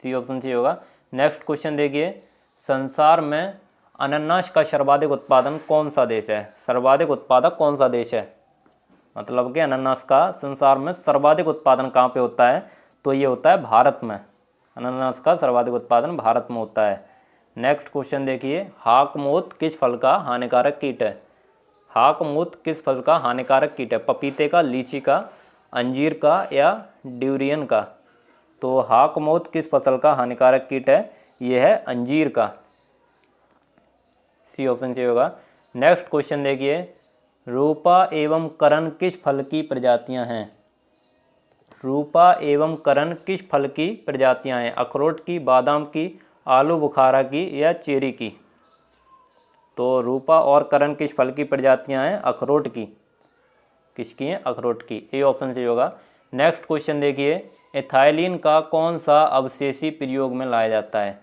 सी ऑप्शन सी होगा। नेक्स्ट क्वेश्चन देखिए, संसार में अनानास का सर्वाधिक उत्पादन कौन सा देश है? सर्वाधिक उत्पादक कौन सा देश है? मतलब कि अनानास का संसार में सर्वाधिक उत्पादन कहाँ पे होता है? तो ये होता है भारत में। अनानास का सर्वाधिक उत्पादन भारत में होता है। नेक्स्ट क्वेश्चन देखिए, हाकमोत किस फल का हानिकारक कीट है? हाकमोत किस फल का हानिकारक कीट है? पपीते का, लीची का, अंजीर का या ड्यूरियन का? तो हाकमोत किस फसल का हानिकारक कीट है? यह है अंजीर का, सी ऑप्शन सी होगा। नेक्स्ट क्वेश्चन देखिए, रूपा एवं करण किस फल की प्रजातियां हैं? रूपा एवं करण किस फल की प्रजातियां हैं? अखरोट की, बादाम की, आलू बुखारा की या चेरी की? तो रूपा और करण किस फल की प्रजातियां हैं? अखरोट की। किसकी हैं? अखरोट की, ए ऑप्शन सही होगा। नेक्स्ट क्वेश्चन देखिए, एथाइलिन का कौन सा अवशेषी प्रयोग में लाया जाता है?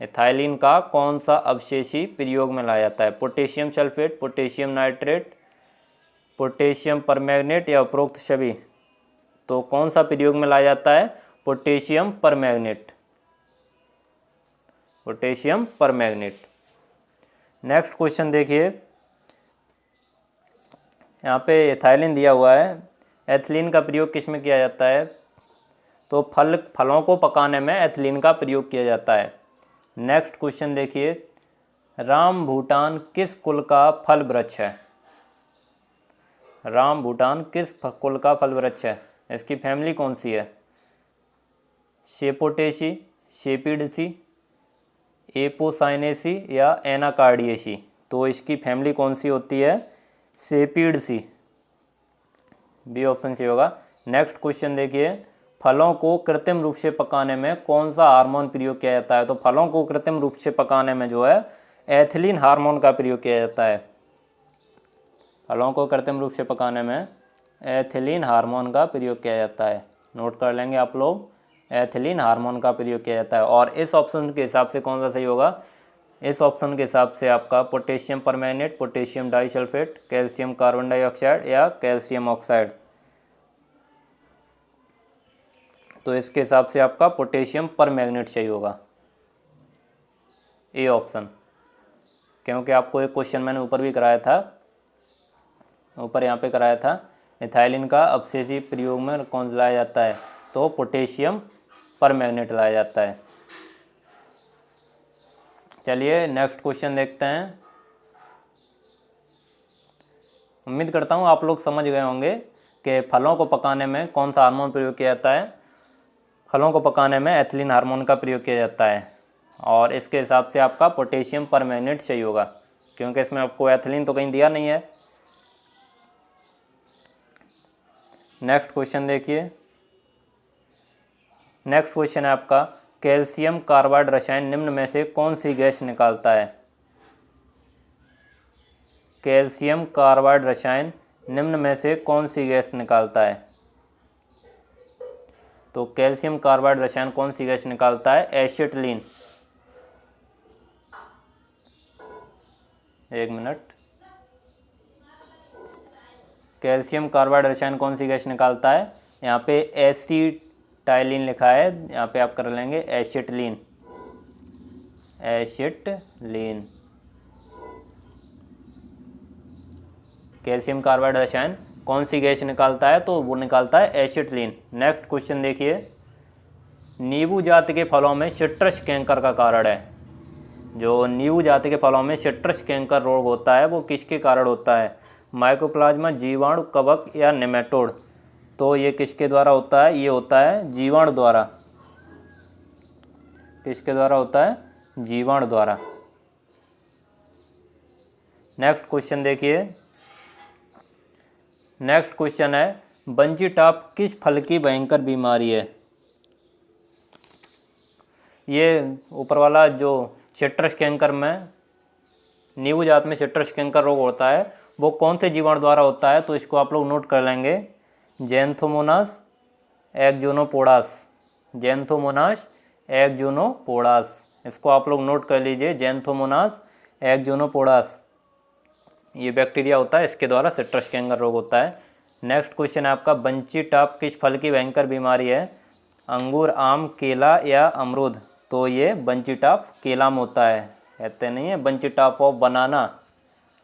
एथाइलिन का कौन सा अवशेषी प्रयोग में लाया जाता है? Potassium sulphate, potassium nitrate, potassium permanganate या उपरोक्त सभी? तो कौन सा प्रयोग में लाया जाता है? Potassium permanganate, potassium permanganate. Next question देखिए, यहाँ पे एथाइलिन दिया हुआ है, एथिलीन का प्रयोग किस में किया जाता है? तो फलों को पकाने में एथिलीन का प्रयोग किया जाता है। नेक्स्ट क्वेश्चन देखिए, रामबुटान किस कुल का फल वृक्ष है? रामबुटान किस कुल का फल वृक्ष है? इसकी फैमिली कौन सी है? सेपोटेसी, सेपिडसी, एपोसाइनेसी या एनाकार्डियेसी? तो इसकी फैमिली कौन सी होती है? सेपिडसी, बी ऑप्शन सही होगा। नेक्स्ट क्वेश्चन देखिए, फलों को कृत्रिम रूप से पकाने में कौन सा हार्मोन प्रयोग किया जाता है? तो फलों को कृत्रिम रूप से पकाने में जो है एथिलीन हार्मोन का प्रयोग किया जाता है। फलों को कृत्रिम रूप से पकाने में एथिलीन हार्मोन का प्रयोग किया जाता है, नोट कर लेंगे आप लोग, एथिलीन हार्मोन का प्रयोग किया जाता है। और इस ऑप्शन के हिसाब से कौन सा सही होगा? इस ऑप्शन के हिसाब से आपका potassium permanganate, potassium disulphate, calcium carbon dioxide या कैल्शियम ऑक्साइड। तो इसके हिसाब से आपका पोटेशियम परमैंगनेट चाहिए होगा, ए ऑप्शन। क्योंकि आपको एक क्वेश्चन मैंने ऊपर भी कराया था, ऊपर यहाँ पे कराया था, इथाइलिन का अवशेषी प्रयोग में कौन सा लाया जाता है, तो पोटेशियम परमैंगनेट लाया जाता है। चलिए नेक्स्ट क्वेश्चन देखते हैं। उम्मीद करता हूँ आप लोग समझ गए होंगे कि फलों को पकाने में कौन सा हार्मोन प्रयोग किया जाता है। फलों को पकाने में एथिलीन हार्मोन का प्रयोग किया जाता है, और इसके हिसाब से आपका पोटेशियम परमैंगनेट चाहिए होगा, क्योंकि इसमें आपको एथिलीन तो कहीं दिया नहीं है। नेक्स्ट क्वेश्चन देखिए। नेक्स्ट क्वेश्चन है आपका, कैल्शियम कार्बाइड रसायन निम्न में से कौन सी गैस निकालता है। कैल्शियम कार्बाइड रसायन निम्न में से कौन सी गैस निकालता है। तो कैल्शियम कार्बाइड रसायन कौन सी गैस निकालता है, एसिटिलीन। एक मिनट, कैल्शियम कार्बाइड रसायन कौन सी गैस निकालता है, यहाँ पे एसिटाइलिन लिखा है, यहाँ पे आप कर लेंगे एसिटिलीन, एसिटिलीन। कैल्शियम कार्बाइड रसायन कौन सी गैस निकालता है, तो वो निकालता है एसिटिलीन। नेक्स्ट क्वेश्चन देखिए। नींबू जाति के फलों में सिट्रस कैंकर का कारण है। जो नींबू जाति के फलों में सिट्रस कैंकर रोग होता है वो किसके कारण होता है, माइकोप्लाज्मा, जीवाणु, कवक या नेमेटोड। तो ये किसके द्वारा होता है, ये होता है जीवाणु द्वारा। किसके द्वारा होता है, जीवाणु द्वारा। नेक्स्ट क्वेश्चन देखिए। नेक्स्ट क्वेश्चन है, बंजी टॉप किस फल की भयंकर बीमारी है। ये ऊपर वाला जो सिट्रस कैंकर में, नींबू जात में सिट्रस कैंकर रोग होता है वो कौन से जीवाणु द्वारा होता है, तो इसको आप लोग नोट कर लेंगे, ज़ैंथोमोनास एक्सोनोपोडास, ज़ैंथोमोनास एक्सोनोपोडास। इसको आप लोग नोट कर लीजिए, ज़ैंथोमोनास एक्सोनोपोडास। ये बैक्टीरिया होता है, इसके द्वारा सिट्रस कैंकर रोग होता है। नेक्स्ट क्वेश्चन है आपका, बंची टॉप किस फल की भयंकर बीमारी है, अंगूर, आम, केला या अमरूद। तो ये बंची टॉप केला में होता है, कहते नहीं है बंची टॉप ऑफ बनाना,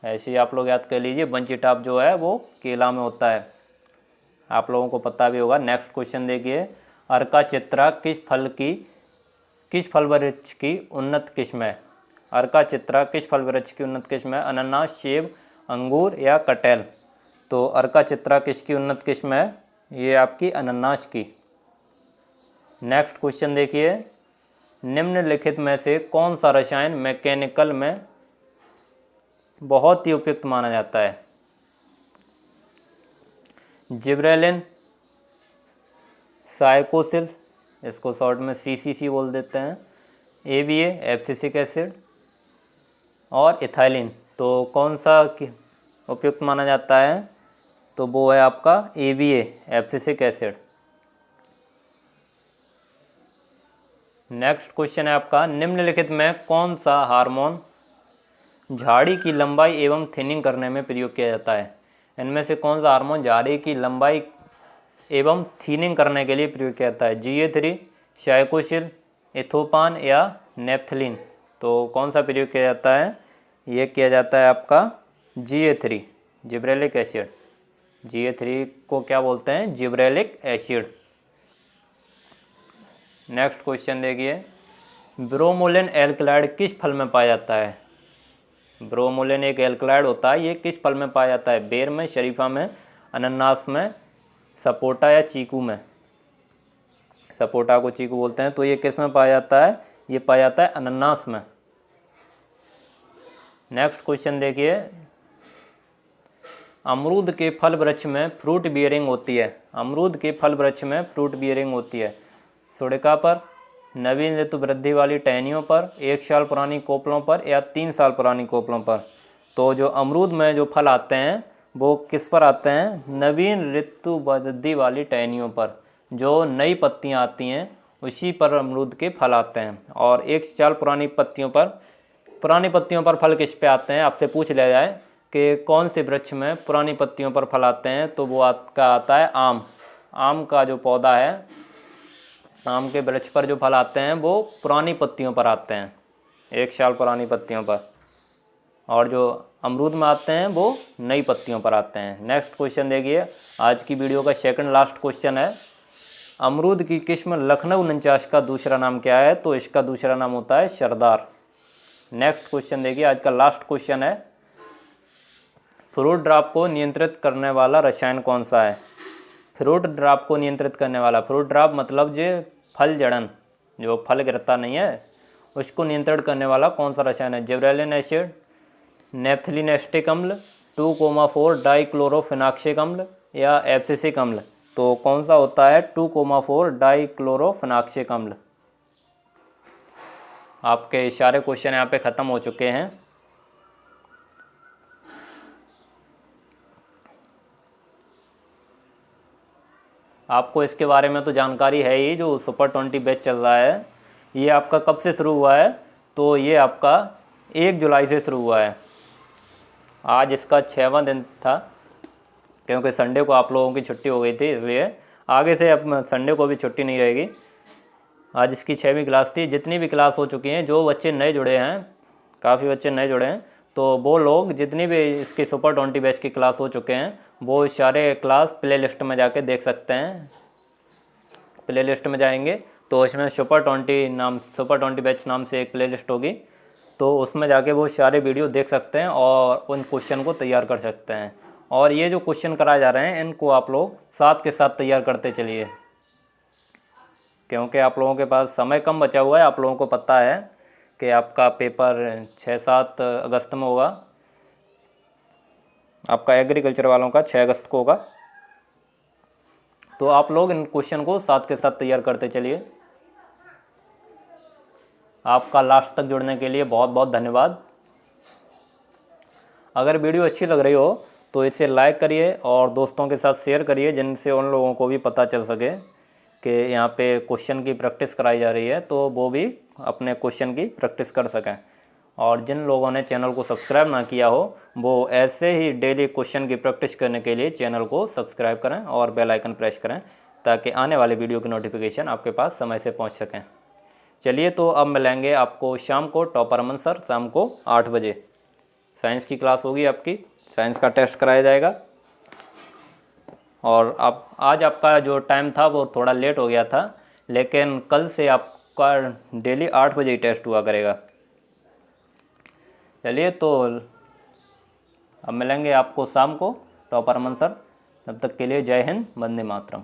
ऐसे ही आप लोग याद कर लीजिए, बंची टॉप जो है वो केला में होता है, आप लोगों को पता भी होगा। नेक्स्ट क्वेश्चन देखिए। अर्का चित्रा किस फल वृक्ष की उन्नत किस्म है। अर्का चित्रा किस फल वृक्ष की उन्नत किस्म है, अनानास, सेब, अंगूर या कटहल। तो अर्का चित्रा किसकी उन्नत किस्म है, ये आपकी अनानास की। नेक्स्ट क्वेश्चन देखिए। निम्नलिखित में से कौन सा रसायन मैकेनिकल में बहुत ही उपयुक्त माना जाता है, जिब्रेलिन, साइकोसिल, इसको शॉर्ट में सीसीसी बोल देते हैं, एबीए एब्सिसिक एसिड और इथाइलिन। तो कौन सा उपयुक्त माना जाता है, तो वो है आपका ABA abscisic acid. Next question है आपका, निम्नलिखित में कौन सा हार्मोन झाड़ी की लंबाई एवं थिनिंग करने में प्रयोग किया जाता है। इनमें से कौन सा हार्मोन झाड़ी की लंबाई एवं थिनिंग करने के लिए प्रयोग किया जाता है, GA3, साइकोसिल, इथोपान या नेप्थलीन। तो कौन सा प्रयोग किया जाता है, ये किया जाता है आपका GA3, जिब्रेलिक एसिड। GA3 को क्या बोलते हैं, जिब्रेलिक एसिड। नेक्स्ट क्वेश्चन देखिए। ब्रोमोलिन एल्कलाइड किस फल में पाया जाता है। ब्रोमोलिन एक एल्कलाइड होता है, ये किस फल में पाया जाता है, बेर में, शरीफा में, अनानास में, सपोटा या चीकू में। सपोटा को चीकू बोलते हैं। तो ये किस में पाया जाता है, ये पाया जाता है अनानास में। नेक्स्ट क्वेश्चन देखिए। अमरूद के फल वृक्ष में फ्रूट बियरिंग होती है। अमरूद के फल वृक्ष में फ्रूट बियरिंग होती है सुड़िका पर, नवीन ऋतु वृद्धि वाली टहनियों पर, 1 साल पुरानी कोपलों पर या 3 साल पुरानी कोपलों पर। तो जो अमरूद में जो फल आते हैं वो किस पर आते हैं, नवीन ऋतु वृद्धि वाली टहनियों पर, जो नई पत्तियां आती हैं उसी पर अमरूद के फल आते हैं। और 1 साल पुरानी पत्तियों पर पुरानी पत्तियों पर फल किस पे आते हैं, आपसे पूछ लिया जाए कि कौन से वृक्ष में पुरानी पत्तियों पर फल आते हैं, तो वो आपका आता है आम। आम का जो पौधा है, आम के वृक्ष पर जो फल आते हैं वो पुरानी पत्तियों पर आते हैं, 1 साल पुरानी पत्तियों पर। और जो अमरूद में आते हैं वो नई पत्तियों पर आते हैं। नेक्स्ट क्वेश्चन देखिए, आज की वीडियो का सेकंड लास्ट क्वेश्चन है, अमरूद की किस्म लखनऊ 49 का दूसरा नाम क्या है, तो इसका दूसरा नाम होता है सरदार। नेक्स्ट क्वेश्चन देखिए, आज का लास्ट क्वेश्चन है, फ्रूट ड्रॉप को नियंत्रित करने वाला रसायन कौन सा है। फ्रूट ड्रॉप को नियंत्रित करने वाला, फ्रूट ड्रॉप मतलब जो फल जड़न, जो फल गिरता नहीं है, उसको नियंत्रित करने वाला कौन सा रसायन है। जिब्रेलिन एसिड, नेफ्थलीन एस्टिक अम्ल, 2,4 डाइक्लोरोफेनॉक्सिक अम्ल या एब्सिसिक अम्ल, तो कौन सा होता है 2,4 डाइक्लोरोफेनॉक्सिक अम्ल। आपके सारे क्वेश्चन यहाँ पे ख़त्म हो चुके हैं। आपको इसके बारे में तो जानकारी है ही, जो सुपर 20 बैच चल रहा है ये आपका कब से शुरू हुआ है, तो ये आपका 1 जुलाई से शुरू हुआ है। आज इसका 6वां दिन था, क्योंकि संडे को आप लोगों की छुट्टी हो गई थी, इसलिए आगे से अब संडे को भी छुट्टी नहीं रहेगी। आज इसकी 6वीं क्लास थी। जितनी भी क्लास हो चुकी हैं, जो बच्चे नए जुड़े हैं, काफ़ी बच्चे नए जुड़े हैं, तो वो लोग जितनी भी इसकी सुपर 20 बैच की क्लास हो चुके हैं वो सारे क्लास प्ले लिस्ट में जाके देख सकते हैं। प्ले लिस्ट में जाएंगे तो इसमें सुपर 20 बैच नाम से एक प्ले लिस्ट होगी, तो उसमें जाके वो सारे वीडियो देख सकते हैं और उन क्वेश्चन को तैयार कर सकते हैं। और ये जो क्वेश्चन कराए जा रहे हैं इनको आप लोग साथ के साथ तैयार करते चलिए, क्योंकि आप लोगों के पास समय कम बचा हुआ है। आप लोगों को पता है कि आपका पेपर 6-7 अगस्त में होगा, आपका एग्रीकल्चर वालों का 6 अगस्त को होगा, तो आप लोग इन क्वेश्चन को साथ के साथ तैयार करते चलिए। आपका लास्ट तक जुड़ने के लिए बहुत बहुत धन्यवाद। अगर वीडियो अच्छी लग रही हो तो इसे लाइक करिए और दोस्तों के साथ शेयर करिए, जिनसे उन लोगों को भी पता चल सके कि यहाँ पे क्वेश्चन की प्रैक्टिस कराई जा रही है, तो वो भी अपने क्वेश्चन की प्रैक्टिस कर सकें। और जिन लोगों ने चैनल को सब्सक्राइब ना किया हो वो ऐसे ही डेली क्वेश्चन की प्रैक्टिस करने के लिए चैनल को सब्सक्राइब करें और बेल आइकन प्रेस करें, ताकि आने वाले वीडियो की नोटिफिकेशन आपके पास समय से पहुँच सकें। चलिए, तो अब मिलेंगे आपको शाम को टॉपर अमन सर, शाम को 8 बजे साइंस की क्लास होगी आपकी, साइंस का टेस्ट कराया जाएगा। और आप आज आपका जो टाइम था वो थोड़ा लेट हो गया था, लेकिन कल से आपका डेली 8 बजे ही टेस्ट हुआ करेगा। चलिए, तो अब मिलेंगे आपको शाम को टॉपर अमन सर। तब तक के लिए जय हिंद, वंदे मातरम।